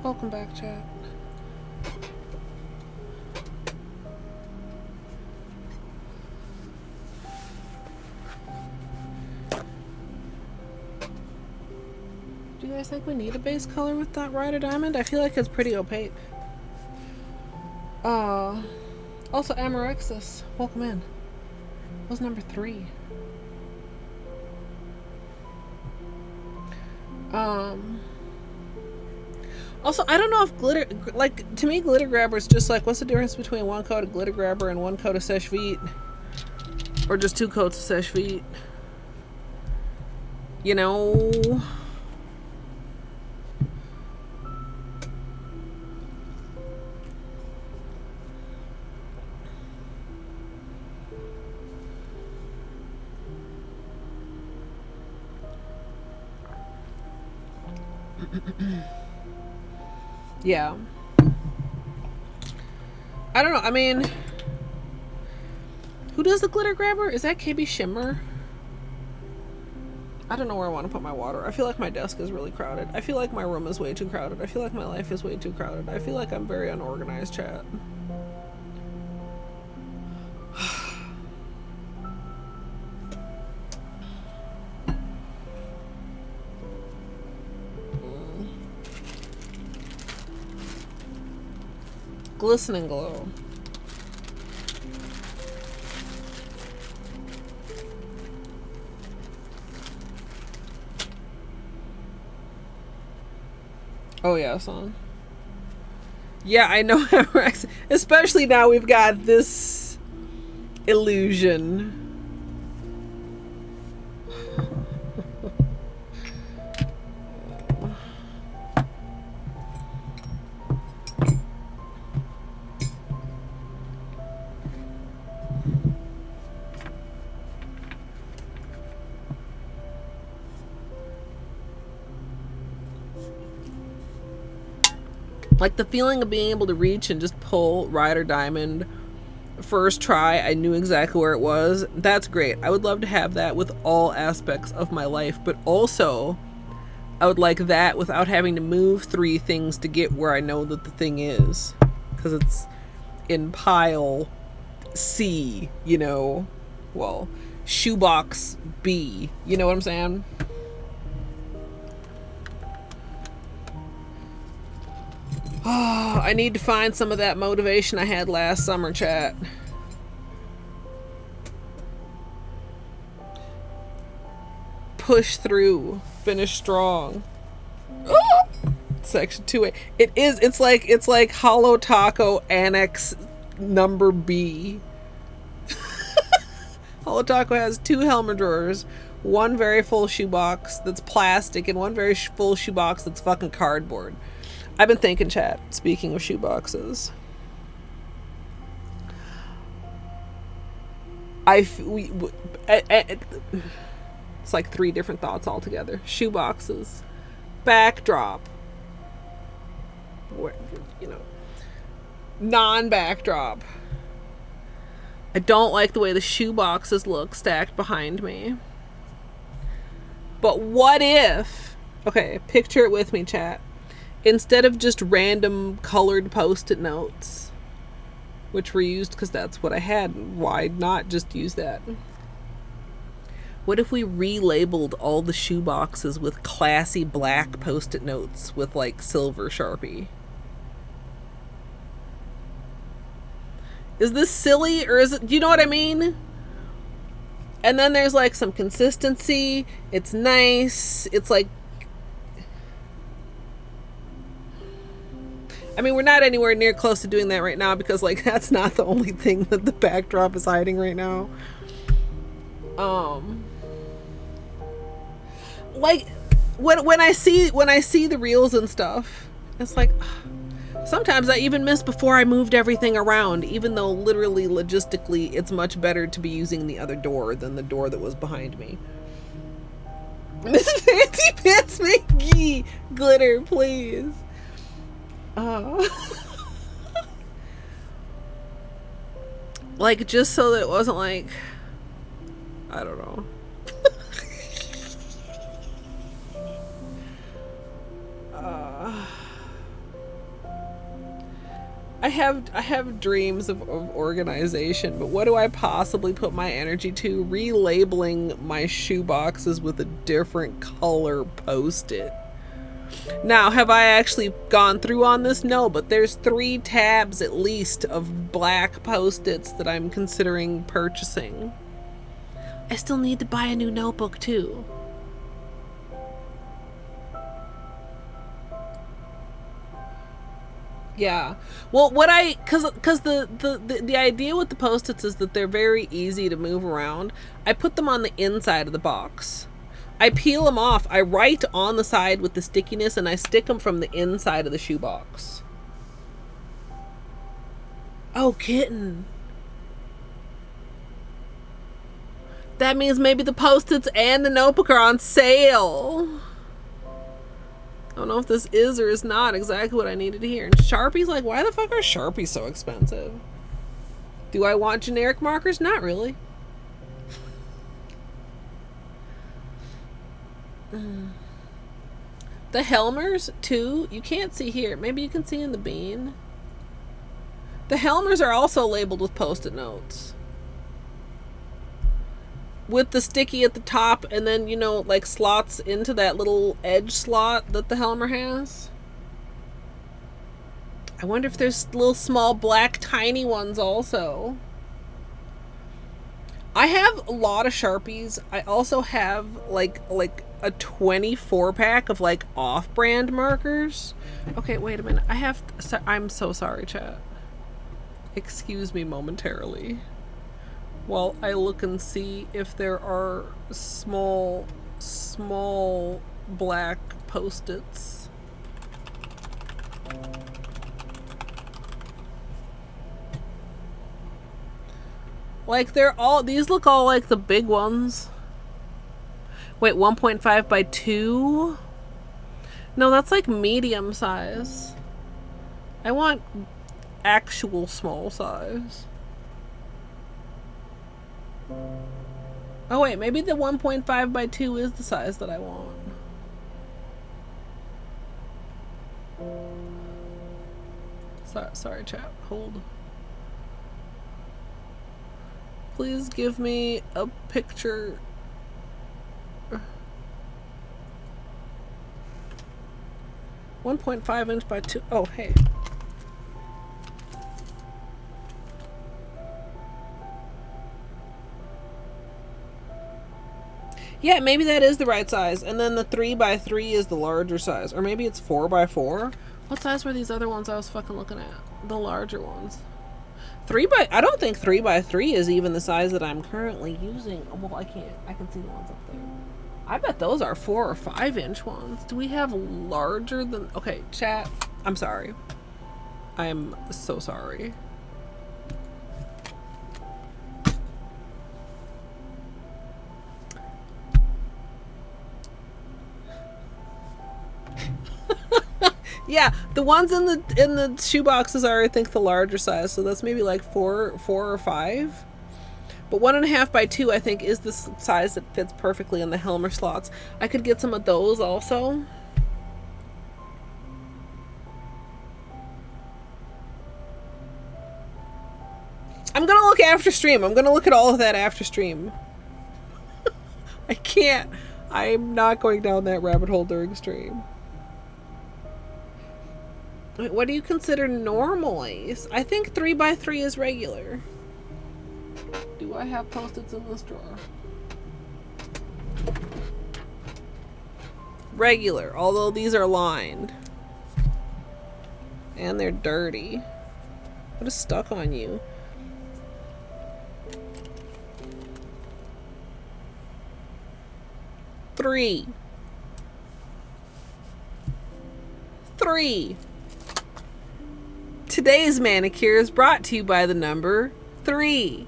Welcome back, chat. Do you guys think we need a base color with that Rider Diamond? I feel like it's pretty opaque. Also Amarexis, welcome in. Was number 3. Also, I don't know if glitter, like, to me, glitter grabber is just like, what's the difference between one coat of glitter grabber and one coat of Seche Vite? Or just 2 coats of Seche Vite? You know? Yeah. I don't know. I mean, who does the glitter grabber? Is that KB Shimmer? I don't know where I want to put my water. I feel like my desk is really crowded. I feel like my room is way too crowded. I feel like my life is way too crowded. I feel like I'm very unorganized, chat. Glistening glow. Oh yeah, son. Yeah, I know. Especially now we've got this illusion. Like the feeling of being able to reach and just pull Rider Diamond first try, I knew exactly where it was. That's great. I would love to have that with all aspects of my life, but also I would like that without having to move 3 things to get where I know that the thing is. Because it's in pile C, you know. Well, shoebox B. You know what I'm saying? Oh, I need to find some of that motivation I had last summer, chat. Push through. Finish strong. Oh! Section 2A. It's like Holo Taco Annex number B. Holo Taco has 2 helmet drawers, 1 very full shoebox that's plastic, and 1 very full shoebox that's fucking cardboard. I've been thinking, chat, speaking of shoeboxes. It's like 3 different thoughts altogether. Shoeboxes. Backdrop. You know. Non-backdrop. I don't like the way the shoeboxes look stacked behind me. But what if... Okay, picture it with me, chat. Instead of just random colored post-it notes, which were used because that's what I had, why not just use that? What if we relabeled all the shoe boxes with classy black post-it notes with like silver Sharpie? Is this silly, or is it, do you know what I mean? And then there's like some consistency. It's nice. It's like, I mean, we're not anywhere near close to doing that right now because, like, that's not the only thing that the backdrop is hiding right now. Like, when I see the reels and stuff, it's like, sometimes I even miss before I moved everything around, even though literally, logistically, it's much better to be using the other door than the door that was behind me. Miss Fancy Pants McGee, glitter, please. Like, just so that it wasn't like, I don't know. I have dreams of organization, but what do I possibly put my energy to? Relabeling my shoe boxes with a different color post-it. Now, have I actually gone through on this? No, but there's 3 tabs at least of black post-its that I'm considering purchasing. I still need to buy a new notebook too. Yeah. Well, cause the idea with the Post-its is that they're very easy to move around. I put them on the inside of the box. I peel them off. I write on the side with the stickiness, and I stick them from the inside of the shoebox. Oh, kitten. That means maybe the Post-its and the notebook are on sale. I don't know if this is or is not exactly what I needed to hear. And Sharpies, like, why the fuck are Sharpies so expensive? Do I want generic markers? Not really. The Helmers, too, you can't see here. Maybe you can see in the bean. The Helmers are also labeled with Post-it notes. With the sticky at the top, and then, you know, like slots into that little edge slot that the Helmer has. I wonder if there's little small black tiny ones also. I have a lot of Sharpies. I also have like a 24 pack of like off-brand markers. Okay, wait a minute. I'm so sorry, chat. Excuse me momentarily while I look and see if there are small black Post-its. Like, these look all like the big ones. Wait, 1.5 by 2? No, that's like medium size. I want actual small size. Oh wait, maybe the 1.5 by 2 is the size that I want. Sorry, chat. Hold. Please give me a picture. 1.5 inch by 2. Oh, hey. Yeah, maybe that is the right size. And then the 3 by 3 is the larger size. Or maybe it's 4 by 4. What size were these other ones I was fucking looking at? The larger ones. I don't think 3 by 3 is even the size that I'm currently using. Well, I can see the ones up there. I bet those are 4 or 5 inch ones. Do we have larger than... Okay, chat. I'm sorry. I'm so sorry. Yeah, the ones in the shoe boxes are, I think, the larger size. So that's maybe like 4 or 5. But 1.5 by 2, I think, is the size that fits perfectly in the Helmer slots. I could get some of those also. I'm gonna look after stream. I'm gonna look at all of that after stream. I can't. I'm not going down that rabbit hole during stream. Wait, what do you consider normally? I think 3 by 3 is regular. Do I have Post-its in this drawer? Regular, although these are lined. And they're dirty. What is stuck on you? Three. Today's manicure is brought to you by the number 3.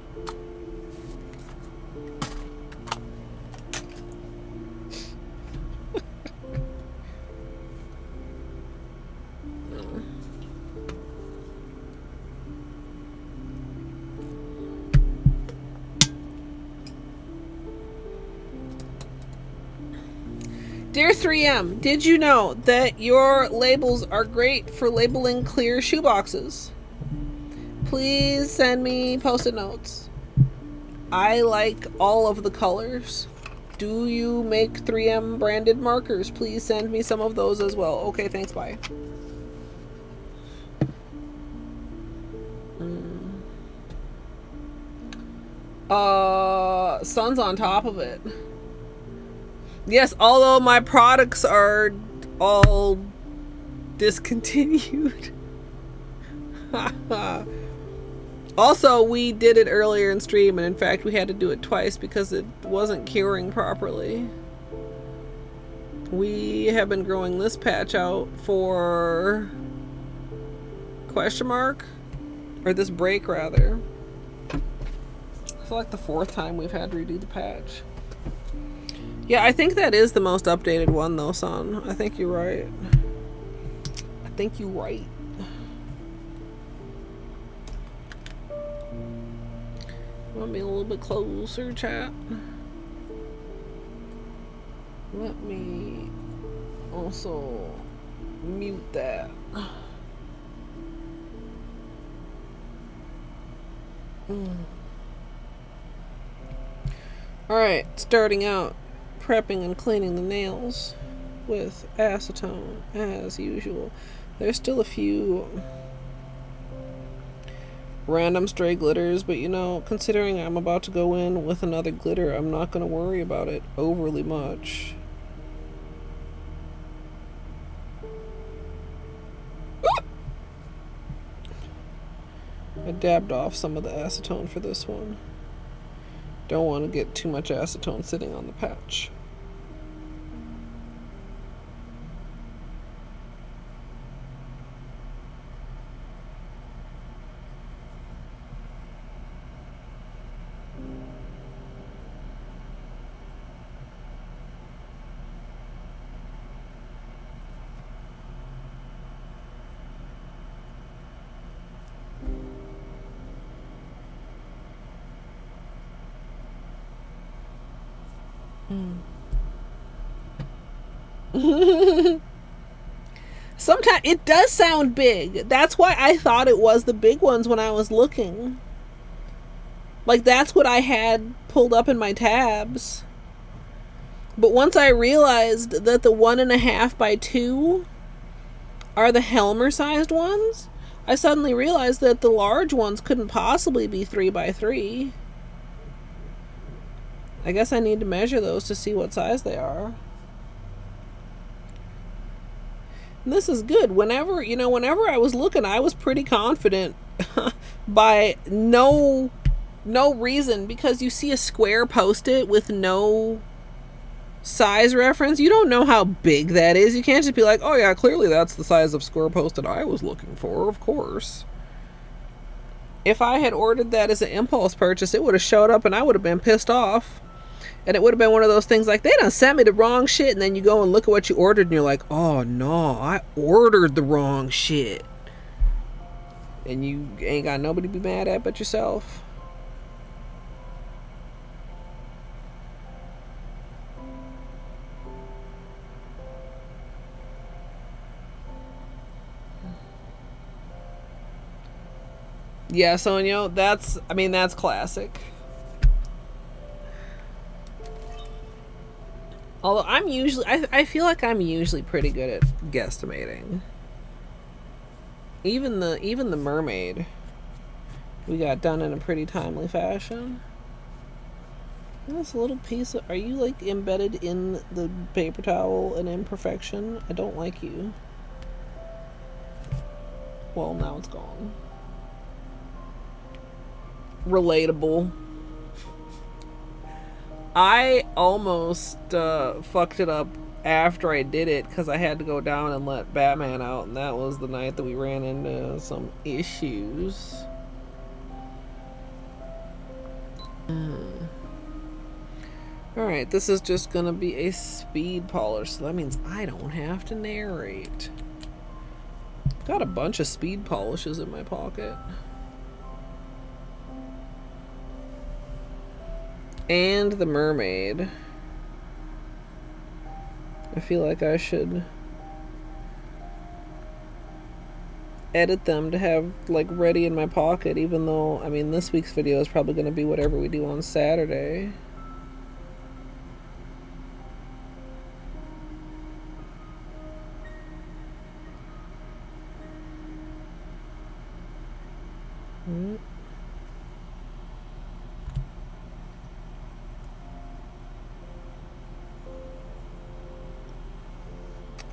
Dear 3M, did you know that your labels are great for labeling clear shoeboxes? Please send me Post-it notes. I like all of the colors. Do you make 3M branded markers? Please send me some of those as well. Okay, thanks, bye. Sun's on top of it. Yes, although my products are all discontinued. Also, we did it earlier in stream, and in fact, we had to do it twice because it wasn't curing properly. We have been growing this patch out for question mark, or this break rather. It's like the 4th time we've had to redo the patch. Yeah, I think that is the most updated one though, son. I think you're right. I think you're right. Want me a little bit closer, chat? Let me also mute that. Alright, starting out prepping and cleaning the nails with acetone as usual. There's still a few random stray glitters, but you know, considering I'm about to go in with another glitter, I'm not going to worry about it overly much. I dabbed off some of the acetone for this one. Don't want to get too much acetone sitting on the patch. Sometimes it does sound big. That's why I thought it was the big ones when I was looking. Like, that's what I had pulled up in my tabs. But once I realized that the 1.5 by 2 are the Helmer sized ones, I suddenly realized that the large ones couldn't possibly be 3 by 3. I guess I need to measure those to see what size they are. And this is good. Whenever I was looking, I was pretty confident by no reason, because you see a square post-it with no size reference. You don't know how big that is. You can't just be like, oh yeah, clearly that's the size of square post-it I was looking for, of course. If I had ordered that as an impulse purchase, it would have showed up and I would have been pissed off. And it would have been one of those things like, they done sent me the wrong shit, and then you go and look at what you ordered and you're like, oh no, I ordered the wrong shit. And you ain't got nobody to be mad at but yourself. Yeah, Sonia, that's classic. Although I feel like I'm usually pretty good at guesstimating. Even the mermaid we got done in a pretty timely fashion. And this little piece of, are you like embedded in the paper towel an imperfection? I don't like you. Well, now it's gone. Relatable. I almost fucked it up after I did it because I had to go down and let Batman out, and that was the night that we ran into some issues. Alright, this is just gonna be a speed polish, so that means I don't have to narrate. Got a bunch of speed polishes in my pocket. And the mermaid. I feel like I should edit them to have like ready in my pocket, even though, I mean, this week's video is probably going to be whatever we do on Saturday.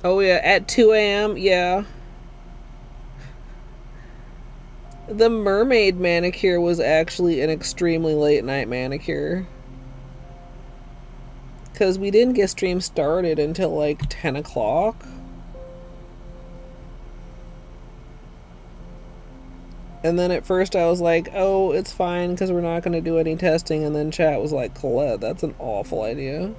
Oh yeah, at 2 a.m. Yeah. The mermaid manicure was actually an extremely late night manicure. Because we didn't get stream started until like 10 o'clock. And then at first I was like, oh, it's fine because we're not going to do any testing. And then chat was like, Colette, that's an awful idea.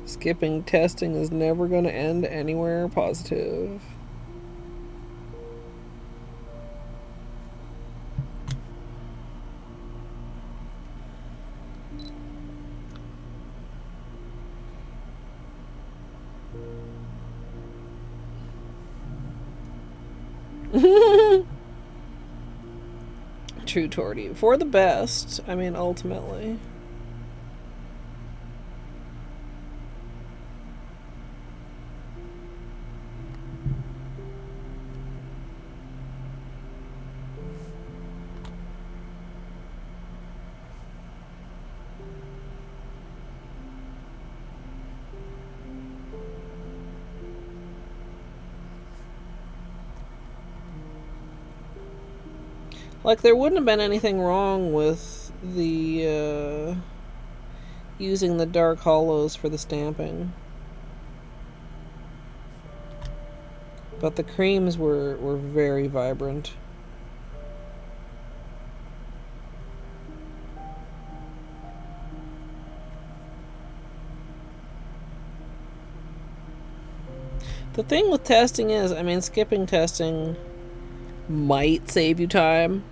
Skipping testing is never going to end anywhere positive. True, Torty. For the best. I mean, ultimately. Like, there wouldn't have been anything wrong with the, using the dark holos for the stamping. But the creams were very vibrant. The thing with testing is, I mean, skipping testing might save you time.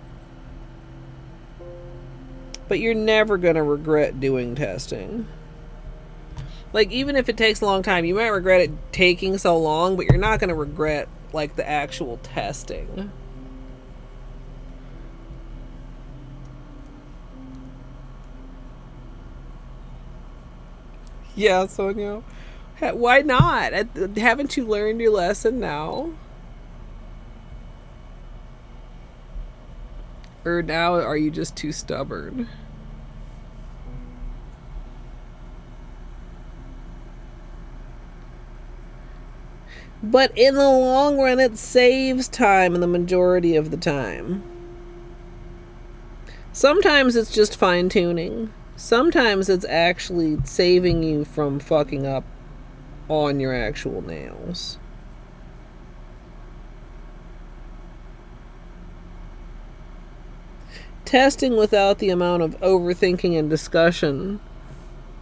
But you're never going to regret doing testing. Like, even if it takes a long time, you might regret it taking so long, but you're not going to regret, like, the actual testing. Yeah, Sonia. Why not? Haven't you learned your lesson now? Or now are you just too stubborn? But in the long run, it saves time in the majority of the time. Sometimes it's just fine-tuning. Sometimes it's actually saving you from fucking up on your actual nails. Testing without the amount of overthinking and discussion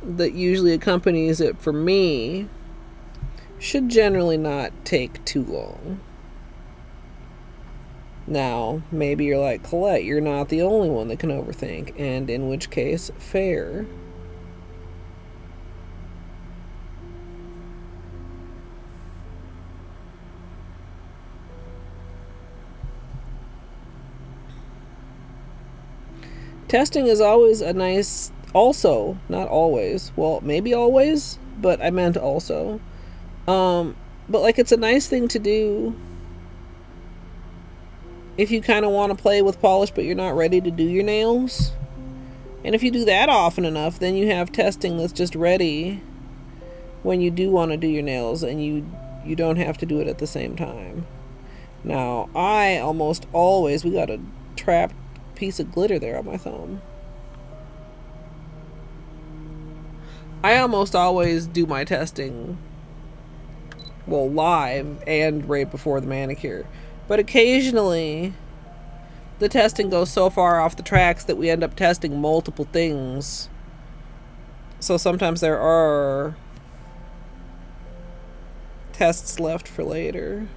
that usually accompanies it for me should generally not take too long. Now, maybe you're like, Colette, you're not the only one that can overthink, and in which case, fair. Testing is always a nice, also, not always, well, maybe always, but I meant also. But like, it's a nice thing to do if you kind of want to play with polish but you're not ready to do your nails. And if you do that often enough, then you have testing that's just ready when you do want to do your nails, and you don't have to do it at the same time. Now, I almost always, we got a trapped piece of glitter there on my thumb. I almost always do my testing, well, live and right before the manicure. But occasionally, the testing goes so far off the tracks that we end up testing multiple things. So sometimes there are tests left for later.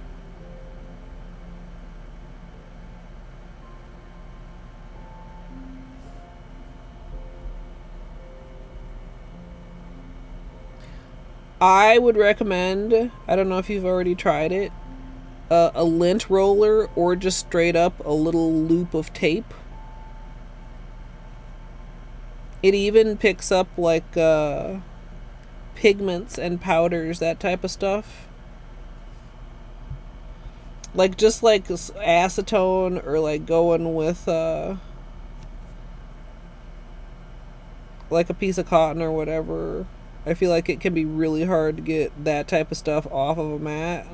I would recommend, I don't know if you've already tried it, a lint roller or just straight up a little loop of tape. It even picks up like pigments and powders, that type of stuff. Like just like acetone, or like going with like a piece of cotton or whatever. I feel like it can be really hard to get that type of stuff off of a mat.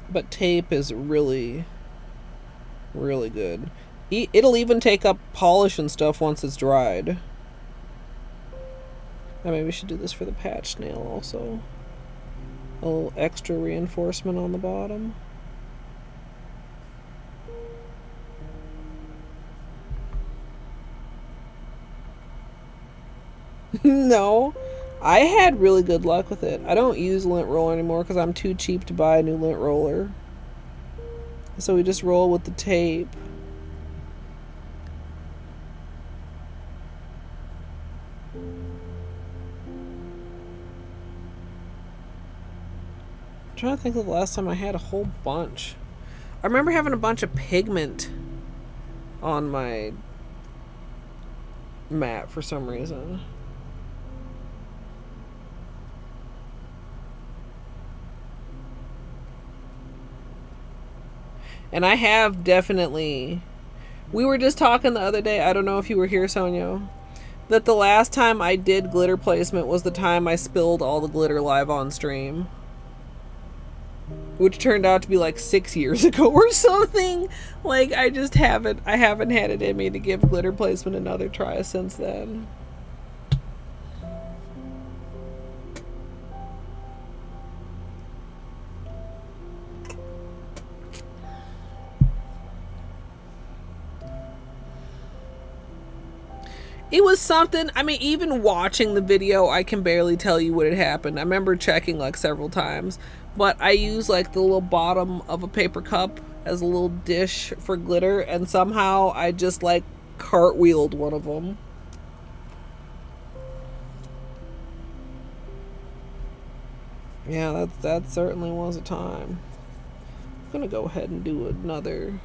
But tape is really, really good. It'll even take up polish and stuff once it's dried. I maybe we should do this for the patch nail also. A little extra reinforcement on the bottom. No, I had really good luck with it. I don't use lint roller anymore because I'm too cheap to buy a new lint roller. So we just roll with the tape. I'm trying to think of the last time I had a whole bunch. I remember having a bunch of pigment on my mat for some reason. And I have definitely... We were just talking the other day, I don't know if you were here, Sonia, that the last time I did glitter placement was the time I spilled all the glitter live on stream. Which turned out to be like 6 years ago or something. Like, I haven't had it in me to give glitter placement another try since then. It was something, I mean, even watching the video, I can barely tell you what had happened. I remember checking like several times, but I use like the little bottom of a paper cup as a little dish for glitter, and somehow I just like cartwheeled one of them. Yeah, that certainly was a time. I'm gonna go ahead and do another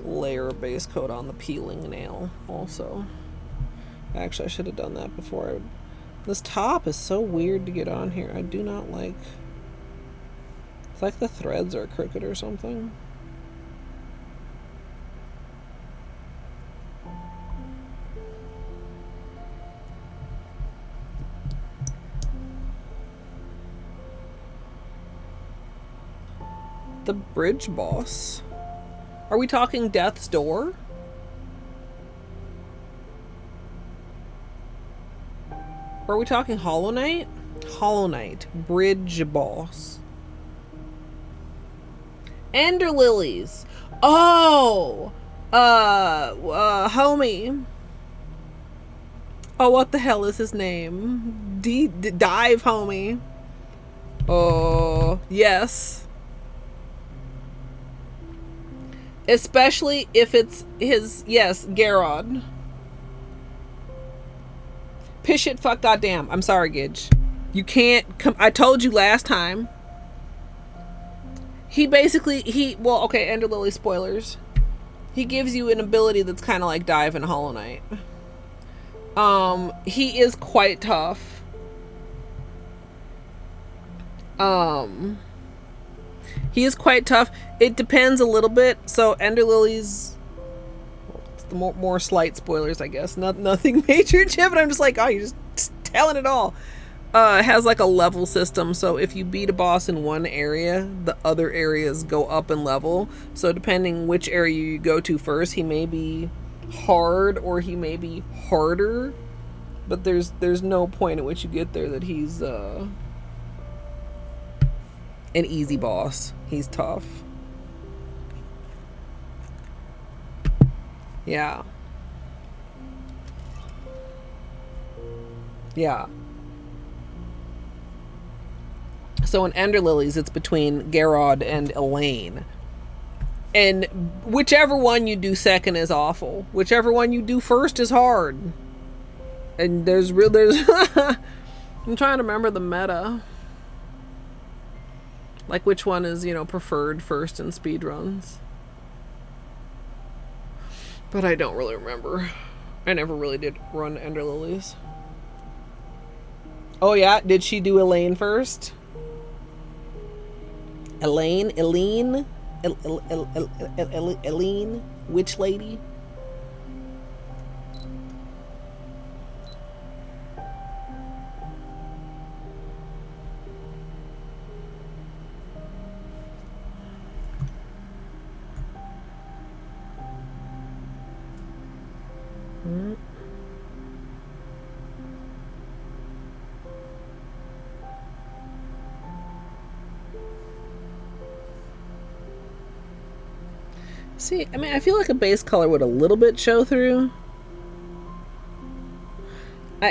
layer of base coat on the peeling nail also. Actually, I should have done that before. This top is so weird to get on here. I do not like... It's like the threads are crooked or something. The Bridge Boss. Are we talking Death's Door? Or are we talking Hollow Knight? Hollow Knight. Bridge Boss. Ender Lilies. Oh! Homie. Oh, what the hell is his name? Dive Homie. Oh, yes. Especially if it's his, yes, Garrod. Piss shit, fuck, goddamn. I'm sorry, Gidge. You can't come. I told you last time. He basically, well, okay, Ender Lily spoilers. He gives you an ability that's kind of like Dive in Hollow Knight. He is quite tough. He is quite tough. It depends a little bit. So Ender Lily's, the more slight spoilers, I guess. Nothing major, Jim. But I'm just like, oh, you're just telling it all. It has like a level system. So if you beat a boss in one area, the other areas go up in level. So depending which area you go to first, he may be hard or he may be harder. But there's no point at which you get there that he's an easy boss. He's tough. Yeah. Yeah. So in Ender Lilies, it's between Garrod and Elaine. And whichever one you do second is awful. Whichever one you do first is hard. And there's I'm trying to remember the meta. Like which one is, preferred first in speedruns. But I don't really remember. I never really did run Ender Lilies. Oh yeah, did she do Elaine first? Elaine? Eileen, witch lady. See, I mean, I feel like a base color would a little bit show through. I'll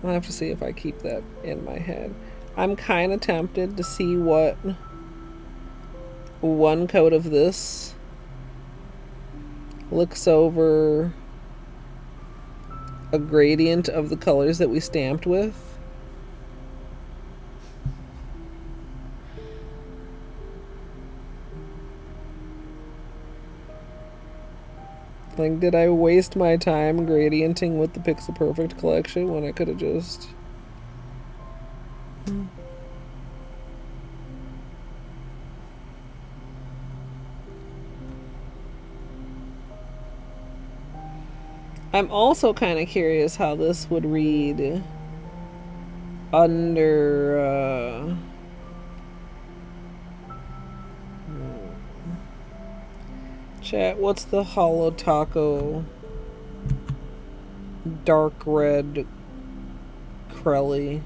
have to see if I keep that in my head. I'm kind of tempted to see what one coat of this looks over a gradient of the colors that we stamped with. Like, did I waste my time gradienting with the Pixel Perfect collection when I could have just... I'm also kind of curious how this would read under... Chat, what's the Holo Taco dark red Crelly?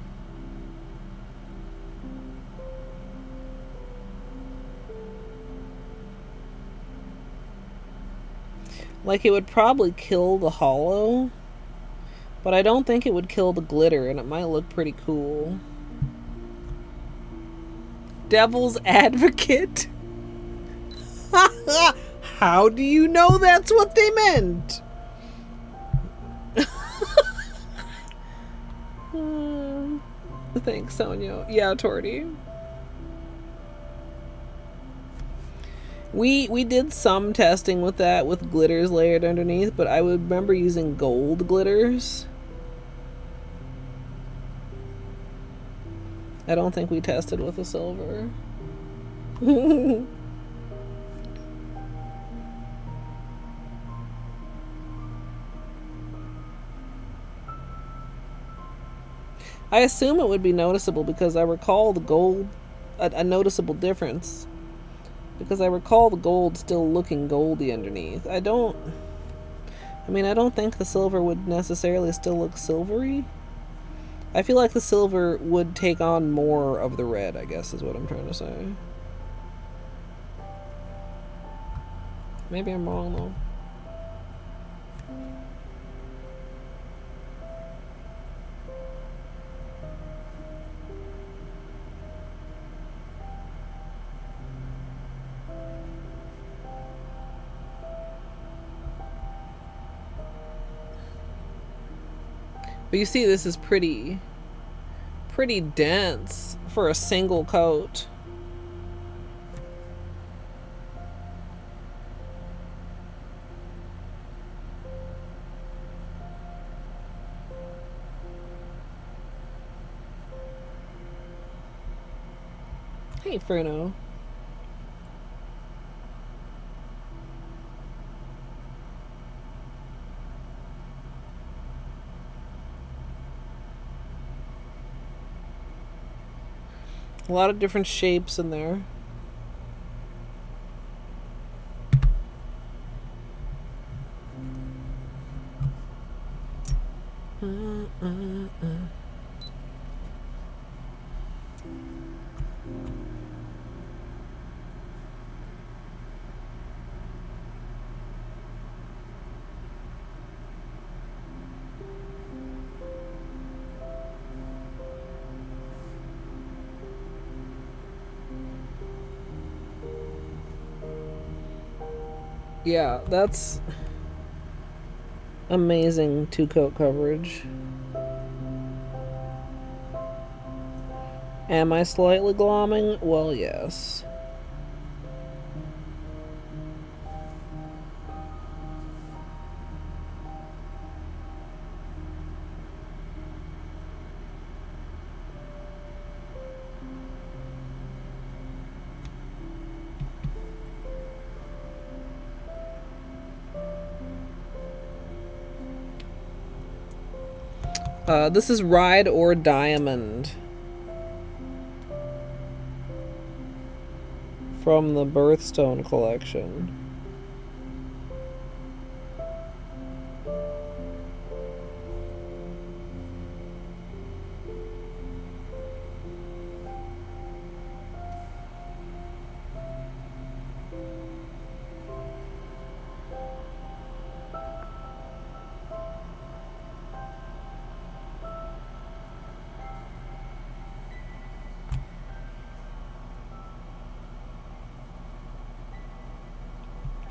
Like, it would probably kill the Holo, but I don't think it would kill the glitter, and it might look pretty cool. Devil's Advocate? How do you know that's what they meant? Thanks, Sonia. Yeah, Torty. We did some testing with that with glitters layered underneath, but I would remember using gold glitters. I don't think we tested with a silver. I assume it would be noticeable because I recall the gold, a noticeable difference. Because I recall the gold still looking goldy underneath. I don't think the silver would necessarily still look silvery. I feel like the silver would take on more of the red, I guess is what I'm trying to say. Maybe I'm wrong though. But you see, this is pretty dense for a single coat. Hey, Fruno. A lot of different shapes in there. Yeah, that's amazing two-coat coverage. Am I slightly glomming? Well, yes. This is Ride or Diamond from the Birthstone collection.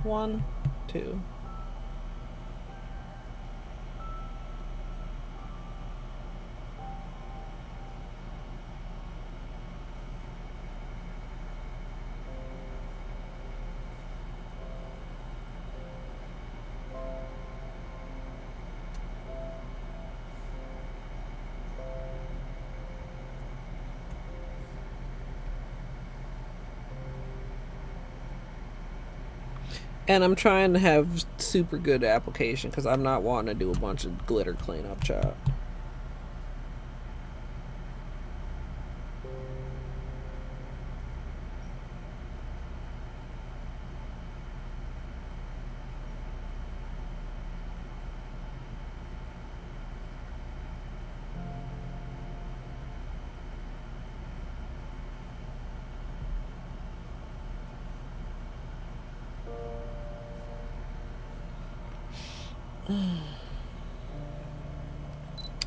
One, two. And I'm trying to have super good application because I'm not wanting to do a bunch of glitter cleanup chat.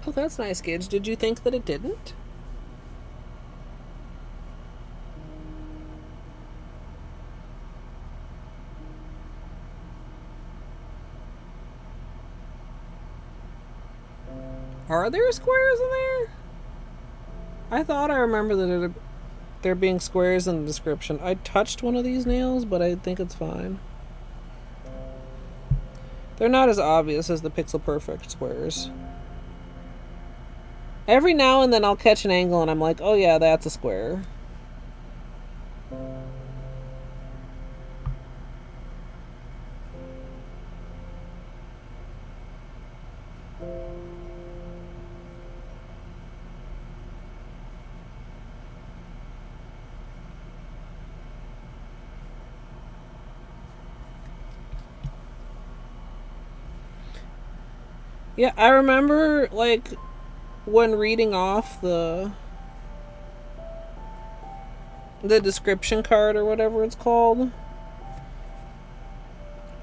Oh, that's nice, Gage. Did you think that it didn't? Are there squares in there? I thought I remember that there being squares in the description. I touched one of these nails, but I think it's fine. They're not as obvious as the Pixel Perfect squares. Every now and then I'll catch an angle and I'm like, oh yeah, that's a square. Yeah, I remember, like, when reading off the description card or whatever it's called,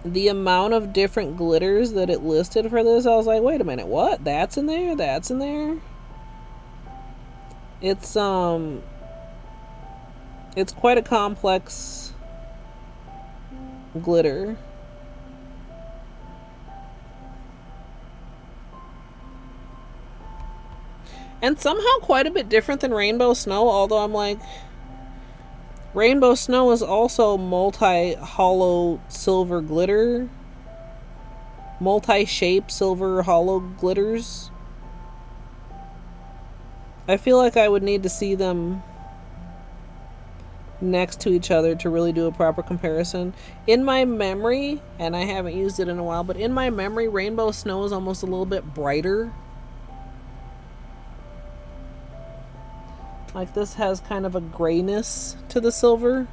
the amount of different glitters that it listed for this, I was like, wait a minute, what? That's in there? That's in there? It's quite a complex glitter. And somehow quite a bit different than Rainbow Snow, although I'm like, Rainbow Snow is also multi-hollow silver glitter. Multi-shape silver hollow glitters. I feel like I would need to see them next to each other to really do a proper comparison. In my memory, and I haven't used it in a while, but in my memory, Rainbow Snow is almost a little bit brighter. Like, this has kind of a grayness to the silver,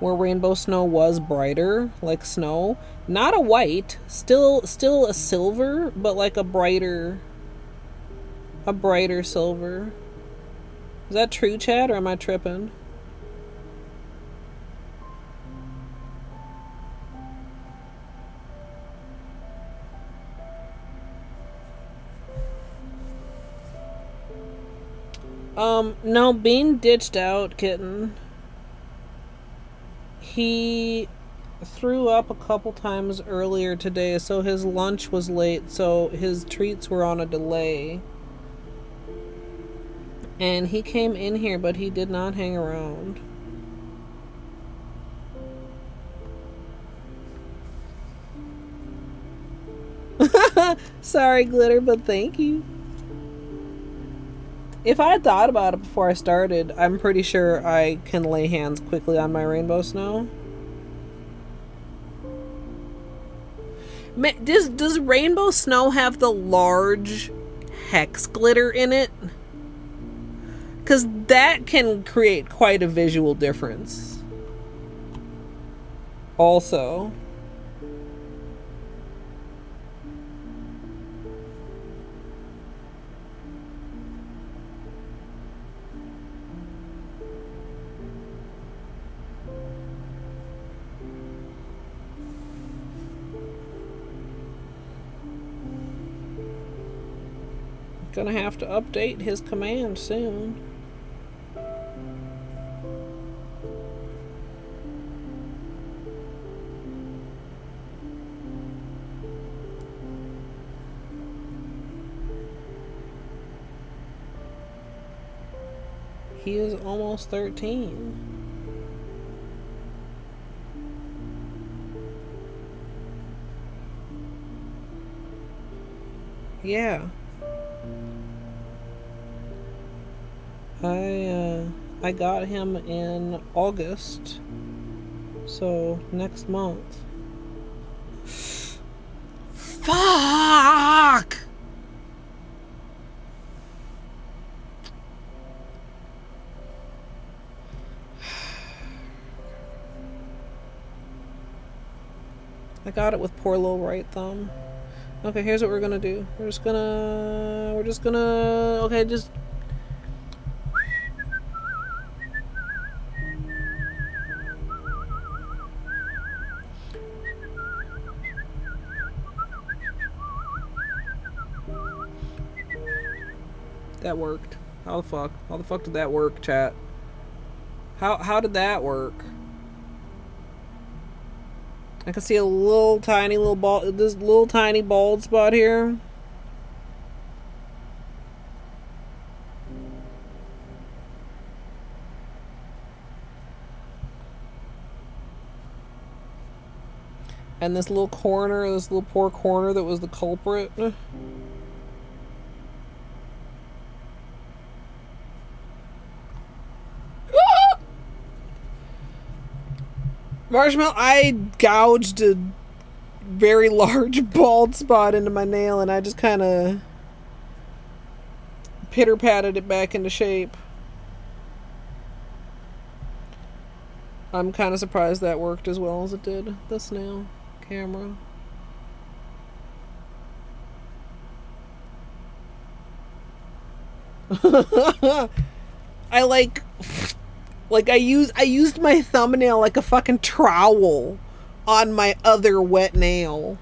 where Rainbow Snow was brighter, like snow. Not a white, still a silver, but like a brighter silver. Is that true, Chad, or am I tripping? No, Bean ditched out, kitten. He threw up a couple times earlier today, so his lunch was late, so his treats were on a delay. And he came in here, but he did not hang around. Sorry, Glitter, but thank you. If I had thought about it before I started, I'm pretty sure I can lay hands quickly on my Rainbow Snow. Does Rainbow Snow have the large hex glitter in it? Because that can create quite a visual difference. Also. Gonna have to update his command soon. He is almost 13. Yeah. I got him in August, so next month. Fuck! I got it with poor little right thumb. Okay, here's what we're gonna do. We're just gonna, okay, just. That worked. How the fuck? How the fuck did that work, chat? How did that work? I can see a little tiny little bald, this little tiny bald spot here. And this little corner, this little poor corner that was the culprit. Marshmallow, I gouged a very large bald spot into my nail and I just kind of pitter-patted it back into shape. I'm kind of surprised that worked as well as it did, the snail camera. I used my thumbnail like a fucking trowel on my other wet nail.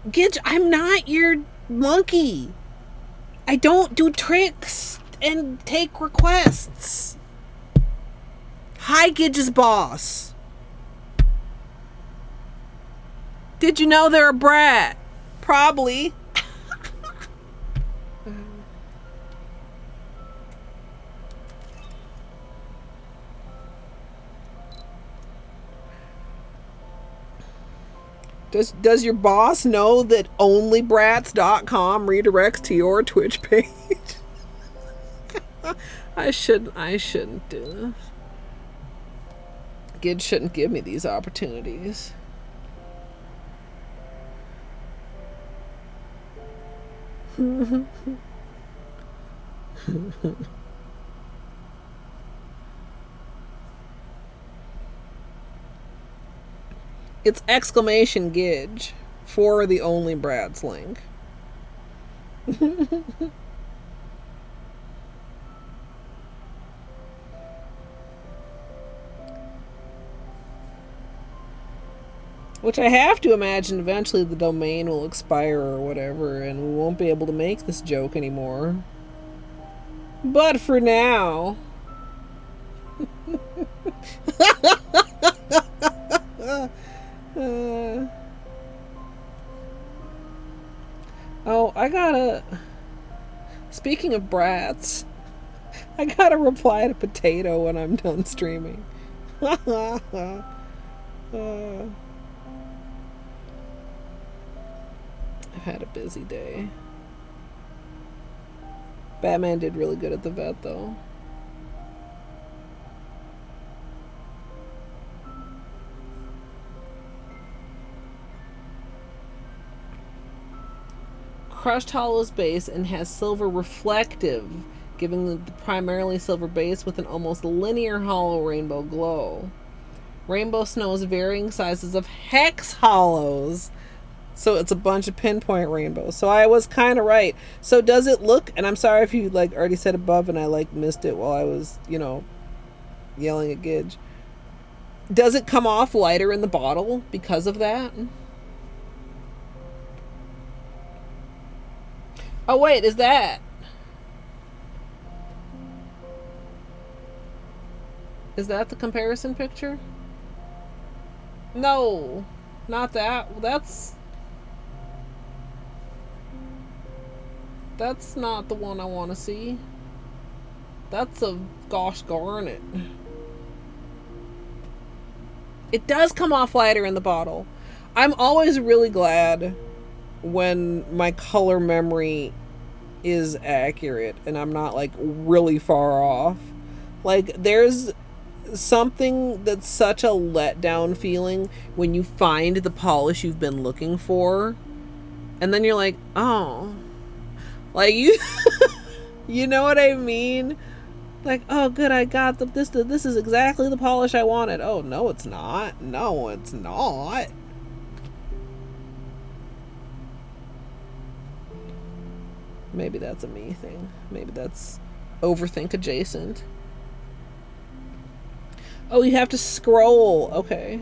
Gidge, I'm not your monkey. I don't do tricks and take requests. Hi, Gidge's boss. Did you know they're a brat? Probably. Does your boss know that onlybrats.com redirects to your Twitch page? I shouldn't do this. Gid shouldn't give me these opportunities. It's exclamation Gidge for the Only Brats link. Which I have to imagine eventually the domain will expire or whatever and we won't be able to make this joke anymore. But for now... oh, I gotta... Speaking of brats, I gotta reply to Potato when I'm done streaming. I've had a busy day. Batman did really good at the vet, though. crushed hollow's base and has silver reflective, giving the primarily silver base with an almost linear hollow rainbow glow. Rainbow snows varying sizes of hex hollows. So it's a bunch of pinpoint rainbows. So I was kind of right. So does it look, and I'm sorry if you like already said above and I like missed it while I was, you know, yelling at Gidge. Does it come off lighter in the bottle because of that? Oh wait, is that? Is that the comparison picture? No, not that. That's not the one I want to see. That's a gosh darn it. It does come off lighter in the bottle. I'm always really glad when my color memory is accurate and I'm not like really far off. Like there's something that's such a letdown feeling when you find the polish you've been looking for and then you're like, oh, like you you know what I mean? Like, oh good, I got this is exactly the polish I wanted. Oh no, it's not. No, it's not. Maybe that's a me thing. Maybe that's overthink adjacent. Oh, you have to scroll. Okay.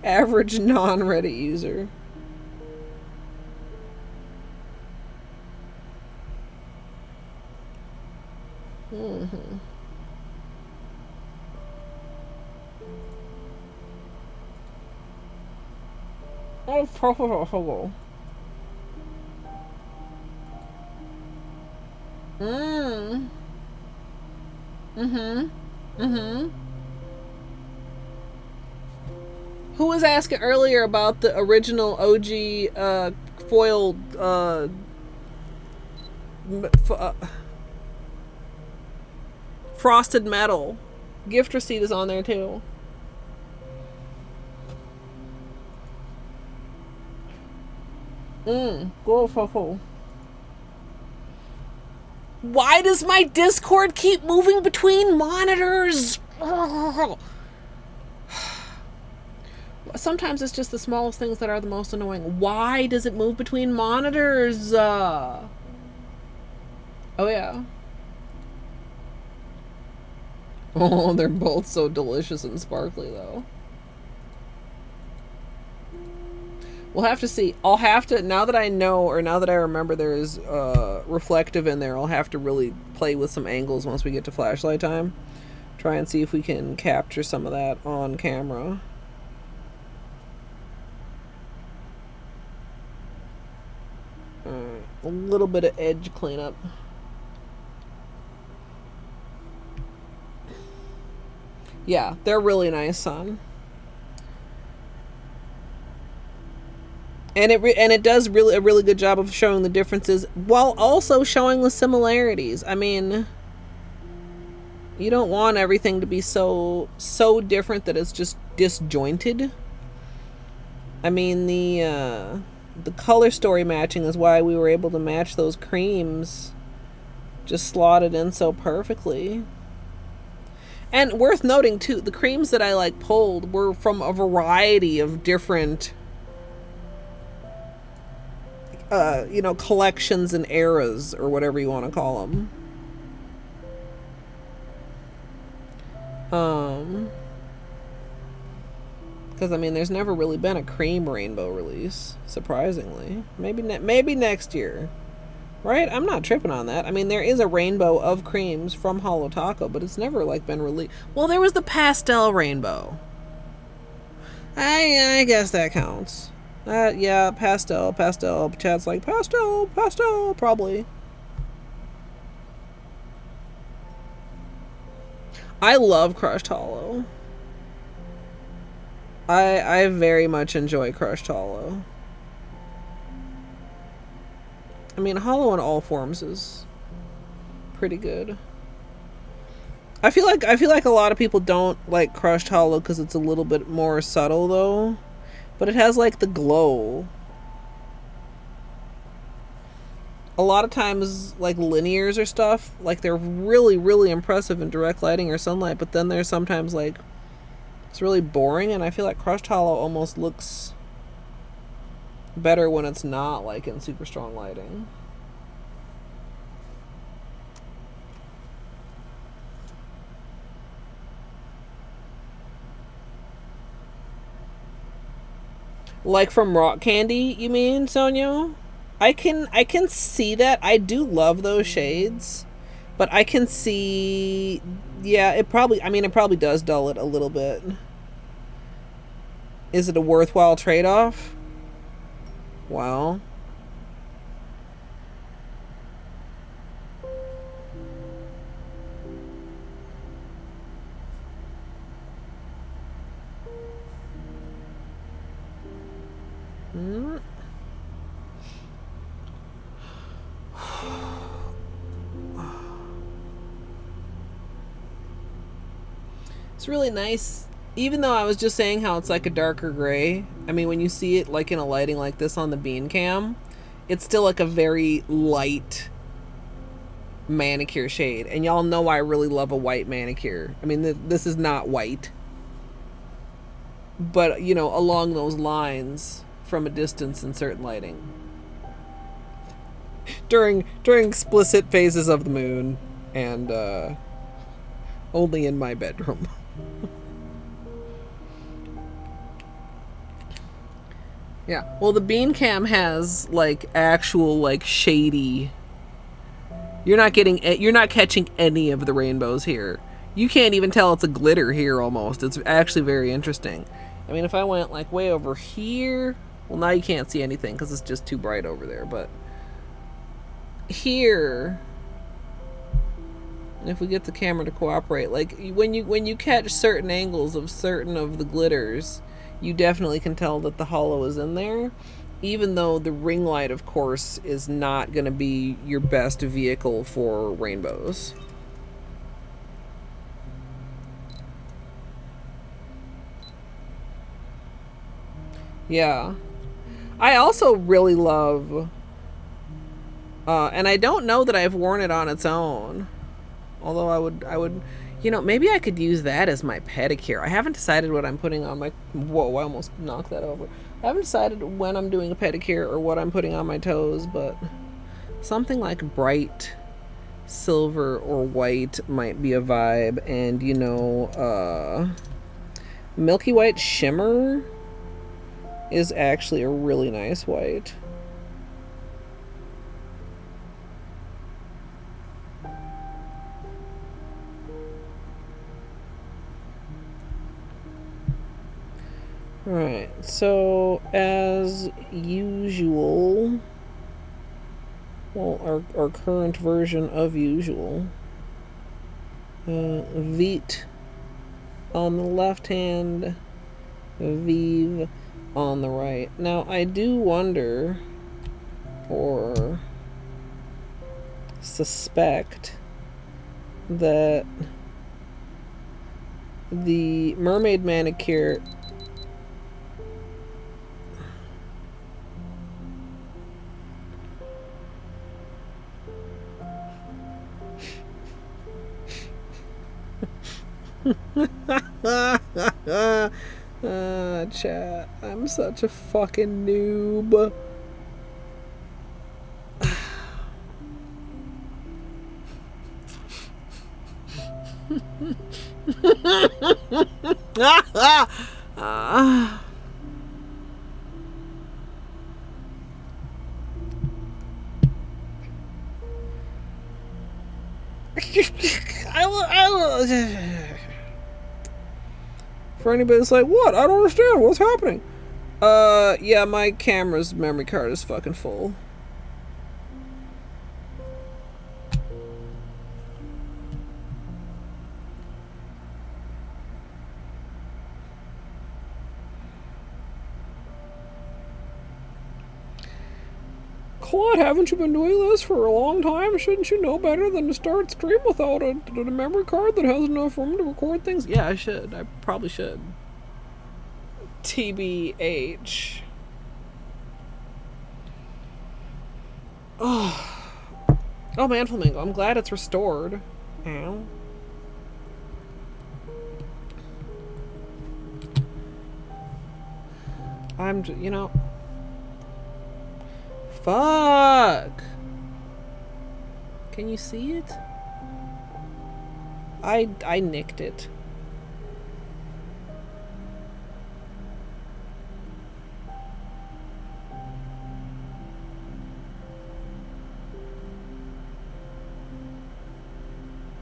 Average non-Reddit user. Mm-hmm. Oh, Holo. Who was asking earlier about the original OG foiled frosted metal? Gift receipt is on there too. Go. Why does my Discord keep moving between monitors? Sometimes it's just the smallest things that are the most annoying. Why does it move between monitors? Oh yeah. Oh, they're both so delicious and sparkly though. We'll have to see. I'll have to, now that I know, or now that I remember there is reflective in there, I'll have to really play with some angles once we get to flashlight time. Try and see if we can capture some of that on camera. Alright, a little bit of edge cleanup. Yeah, they're really nice, son. And it does a really good job of showing the differences while also showing the similarities. I mean, you don't want everything to be so different that it's just disjointed. I mean, the color story matching is why we were able to match those creams, just slotted in so perfectly. And worth noting too, the creams that I like pulled were from a variety of different you know, collections and eras, or whatever you want to call them. Because I mean, there's never really been a cream rainbow release, surprisingly. Maybe next year, right? I'm not tripping on that. I mean, there is a rainbow of creams from Holo Taco, but it's never like been released. Well, there was the pastel rainbow. I guess that counts. Yeah, pastel. Chad's like, pastel, probably. I love crushed Holo. I very much enjoy crushed Holo. I mean, Holo in all forms is pretty good. I feel like a lot of people don't like crushed Holo because it's a little bit more subtle though. But it has like the glow. A lot of times, like linears or stuff, like they're really, really impressive in direct lighting or sunlight, but then there's sometimes like it's really boring, and I feel like Crushed Hollow almost looks better when it's not like in super strong lighting. Like from Rock Candy, you mean, Sonia? I can see that. I do love those shades, but I can see, yeah, it probably does dull it a little bit. Is it a worthwhile trade-off? Well, it's really nice, even though I was just saying how it's like a darker gray. I mean, when you see it like in a lighting like this on the bean cam, it's still like a very light manicure shade. And y'all know I really love a white manicure. I mean, this is not white, but you know, along those lines from a distance in certain lighting. During explicit phases of the moon, and only in my bedroom. Yeah, well, the bean cam has like actual like shady. You're not catching any of the rainbows here. You can't even tell it's a glitter here almost. It's actually very interesting. I mean, if I went like way over here, well, now you can't see anything because it's just too bright over there, but here, if we get the camera to cooperate, like when you catch certain angles of certain of the glitters, you definitely can tell that the holo is in there, even though the ring light, of course, is not going to be your best vehicle for rainbows. Yeah. I also really love, and I don't know that I've worn it on its own, although I would, you know, maybe I could use that as my pedicure. I haven't decided what I'm putting on my, whoa, I almost knocked that over. I haven't decided when I'm doing a pedicure or what I'm putting on my toes, but something like bright silver or white might be a vibe. And, you know, milky white shimmer is actually a really nice white. Right, so as usual, well, our current version of usual, Vite on the left hand, Vive on the right. Now, I do wonder, or suspect, that the mermaid manicure chat, I'm such a fucking noob. For anybody that's like, what? I don't understand. What's happening? Yeah, my camera's memory card is fucking full. Colette, haven't you been doing this for a long time? Shouldn't you know better than to start stream without a memory card that has enough room to record things? Yeah, I should. I probably should. TBH. Oh. Oh man, Flamingo, I'm glad it's restored. Ow. You know. Fuck! Can you see it? I nicked it.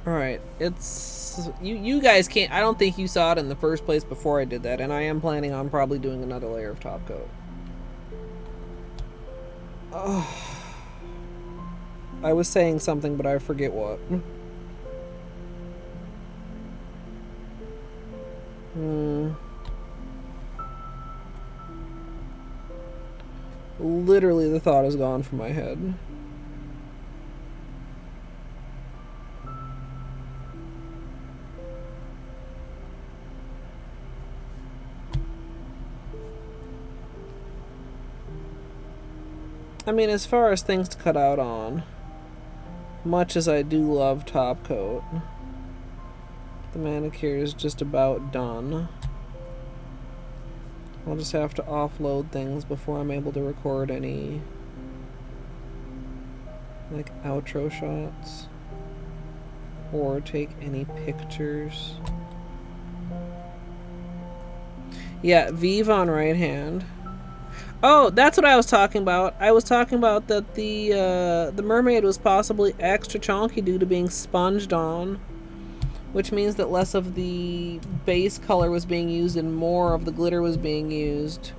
Alright, it's... You guys can't... I don't think you saw it in the first place before I did that, and I am planning on probably doing another layer of top coat. Oh. I was saying something, but I forget what. Literally, the thought is gone from my head. I mean, as far as things to cut out on, much as I do love top coat, the manicure is just about done. I'll just have to offload things before I'm able to record any, like, outro shots or take any pictures. Yeah, Vive on right hand. Oh, that's what I was talking about. I was talking about that the mermaid was possibly extra chunky due to being sponged on, which means that less of the base color was being used and more of the glitter was being used.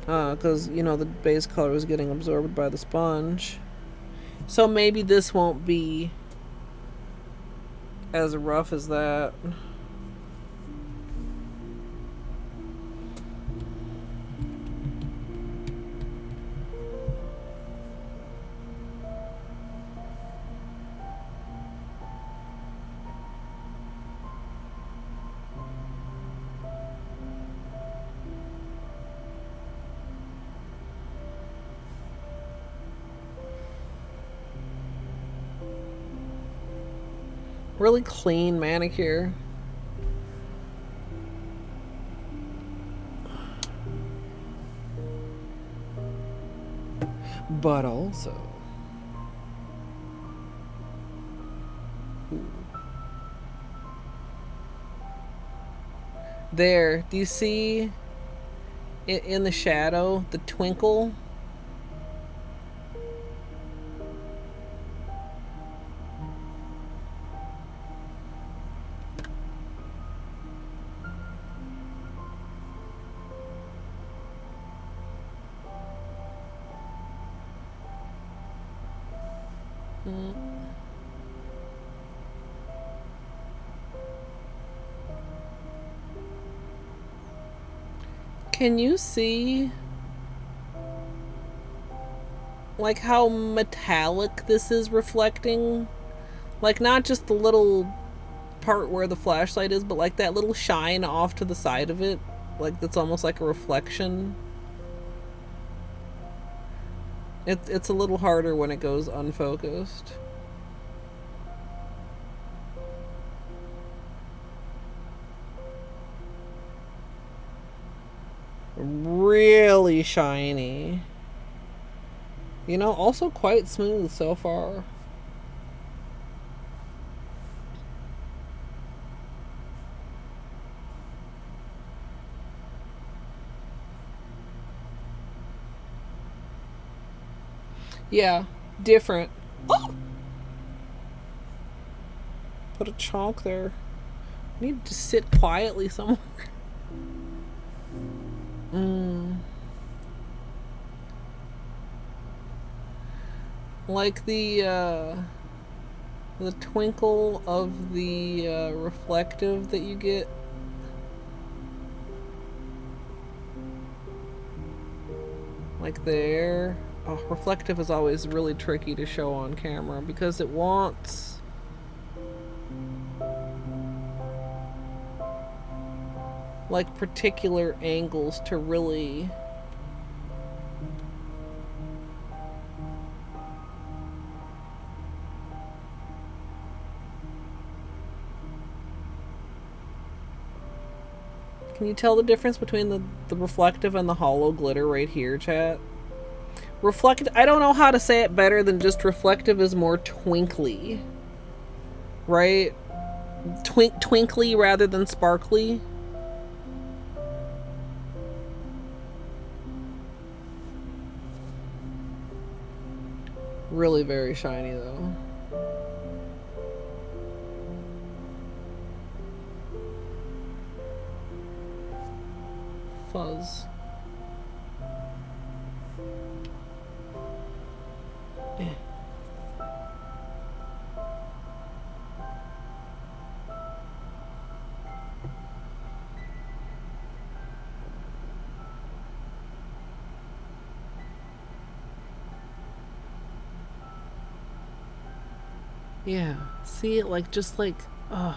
Because, you know, the base color was getting absorbed by the sponge. So maybe this won't be as rough as that. Really clean manicure. But also... Ooh. There, do you see it in the shadow, the twinkle? Can you see like how metallic this is reflecting? Like not just the little part where the flashlight is, but like that little shine off to the side of it. Like that's almost like a reflection. It's a little harder when it goes unfocused. Really shiny. You know, also quite smooth so far. Yeah, different. Oh! Put a chunk there. Need to sit quietly somewhere. Like the twinkle of the reflective that you get. Like there. Oh, reflective is always really tricky to show on camera because it wants... like particular angles to really Can you tell the difference between the reflective and the hollow glitter right here, chat? Reflective, I don't know how to say it better than just reflective is more twinkly. Right? Twinkly rather than sparkly. Really very shiny though. Fuzz. Yeah, see it like just like, ugh.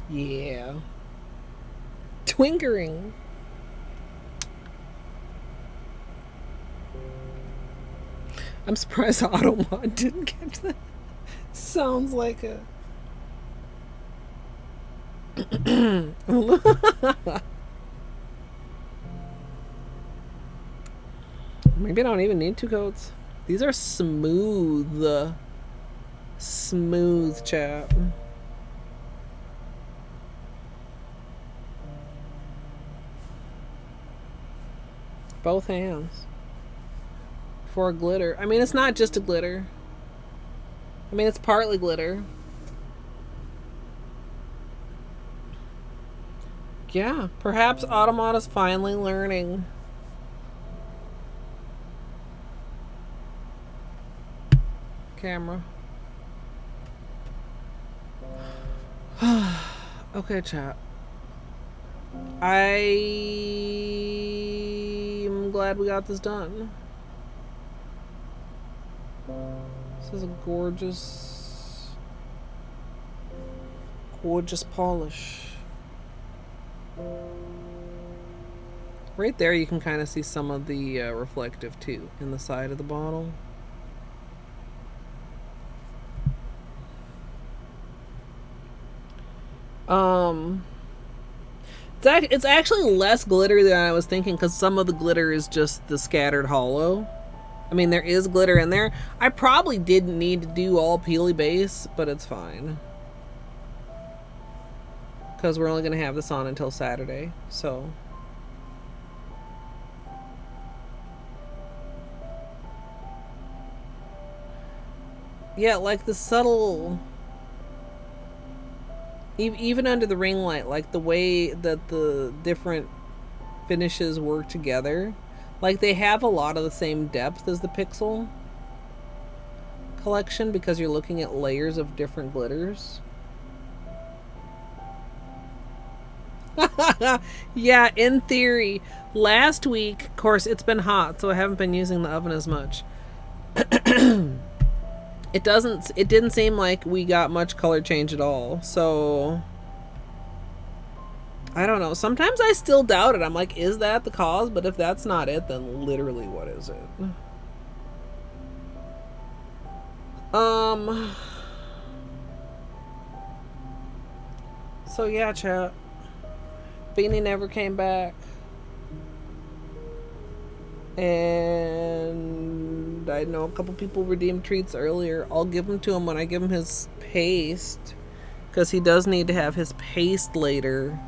Yeah. Twinkering. I'm surprised Automod didn't catch that. Sounds like a... Maybe I don't even need 2 coats. These are smooth. Smooth, chat. Both hands. For a glitter. I mean, it's not just a glitter. I mean, it's partly glitter. Yeah, perhaps Automod is finally learning. Camera. Okay, chat. I'm glad we got this done. This is a gorgeous, gorgeous polish. Right there you can kind of see some of the reflective too in the side of the bottle. It's actually less glitter than I was thinking because some of the glitter is just the scattered hollow. I mean, there is glitter in there. I probably didn't need to do all peely base, but it's fine. Because we're only going to have this on until Saturday, so... Yeah, like the subtle... Even under the ring light, like the way that the different finishes work together, like they have a lot of the same depth as the Pixel collection because you're looking at layers of different glitters. Yeah, in theory. Last week, of course, it's been hot, so I haven't been using the oven as much. It didn't seem like we got much color change at all, so I don't know. Sometimes I still doubt it. I'm like, is that the cause? But if that's not it, then literally what is it? So yeah, chat. Beanie never came back. And I know a couple people redeemed treats earlier. I'll give them to him when I give him his paste, because he does need to have his paste later,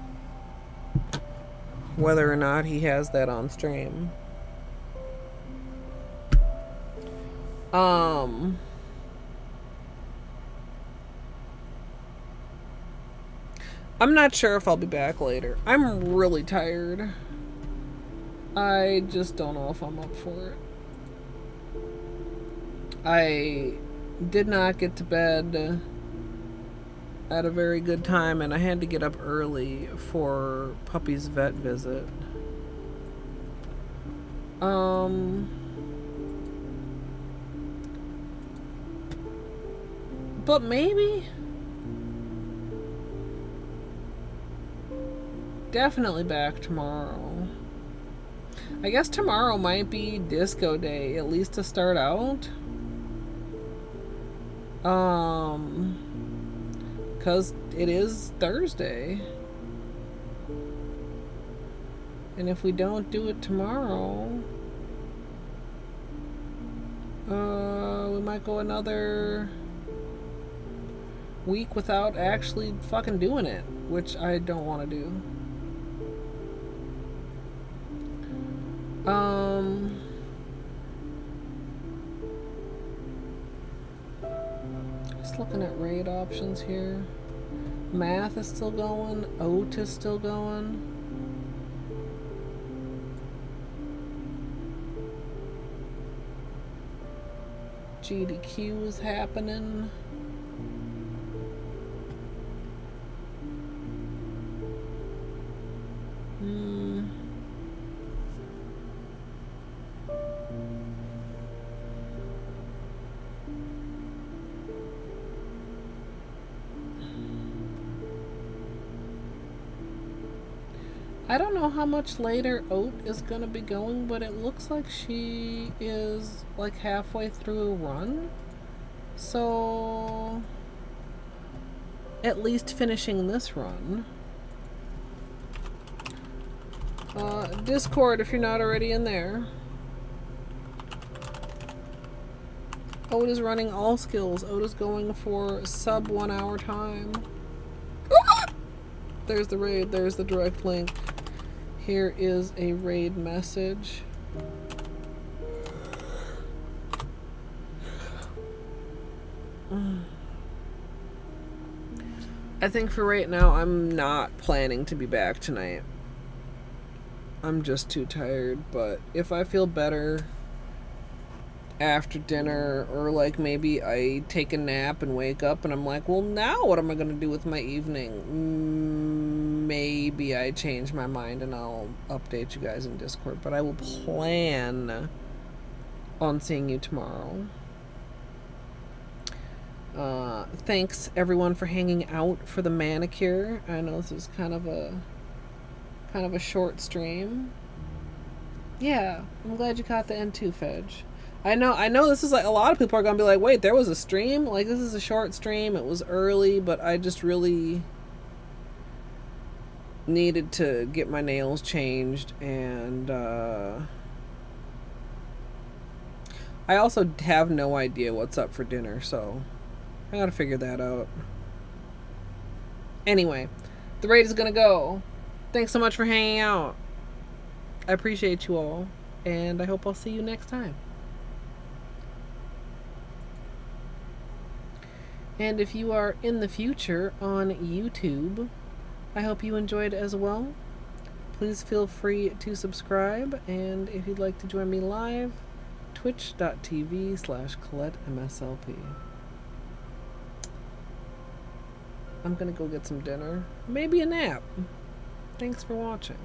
whether or not he has that on stream. I'm not sure if I'll be back later. I'm really tired. I just don't know if I'm up for it. I did not get to bed at a very good time, and I had to get up early for Puppy's vet visit. But maybe, definitely back tomorrow. I guess tomorrow might be disco day, at least to start out. Because it is Thursday. And if we don't do it tomorrow, we might go another week without actually fucking doing it, which I don't want to do. Just looking at raid options here. Math is still going. Oat is still going. GDQ is happening. I don't know how much later Oat is gonna be going, but it looks like she is like halfway through a run. So at least finishing this run. Discord, if you're not already in there. Oat is running all skills. Oat is going for sub 1 hour time. There's the raid. There's the direct link. Here is a raid message. I think for right now, I'm not planning to be back tonight. I'm just too tired, but if I feel better after dinner, or like maybe I take a nap and wake up and I'm like, well, now what am I going to do with my evening? Maybe I change my mind and I'll update you guys in Discord, but I will plan on seeing you tomorrow. Thanks everyone for hanging out for the manicure. I know this is kind of a short stream. Yeah, I'm glad you caught the end too, Fedge. I know this is like, a lot of people are gonna be like, wait, there was a stream? Like, this is a short stream, it was early, but I just really needed to get my nails changed, and I also have no idea what's up for dinner, so I gotta figure that out. Anyway, the raid is gonna go. Thanks so much for hanging out. I appreciate you all, and I hope I'll see you next time. And if you are in the future on YouTube, I hope you enjoyed as well. Please feel free to subscribe, and if you'd like to join me live, twitch.tv/Colette MSLP. I'm gonna go get some dinner. Maybe a nap. Thanks for watching.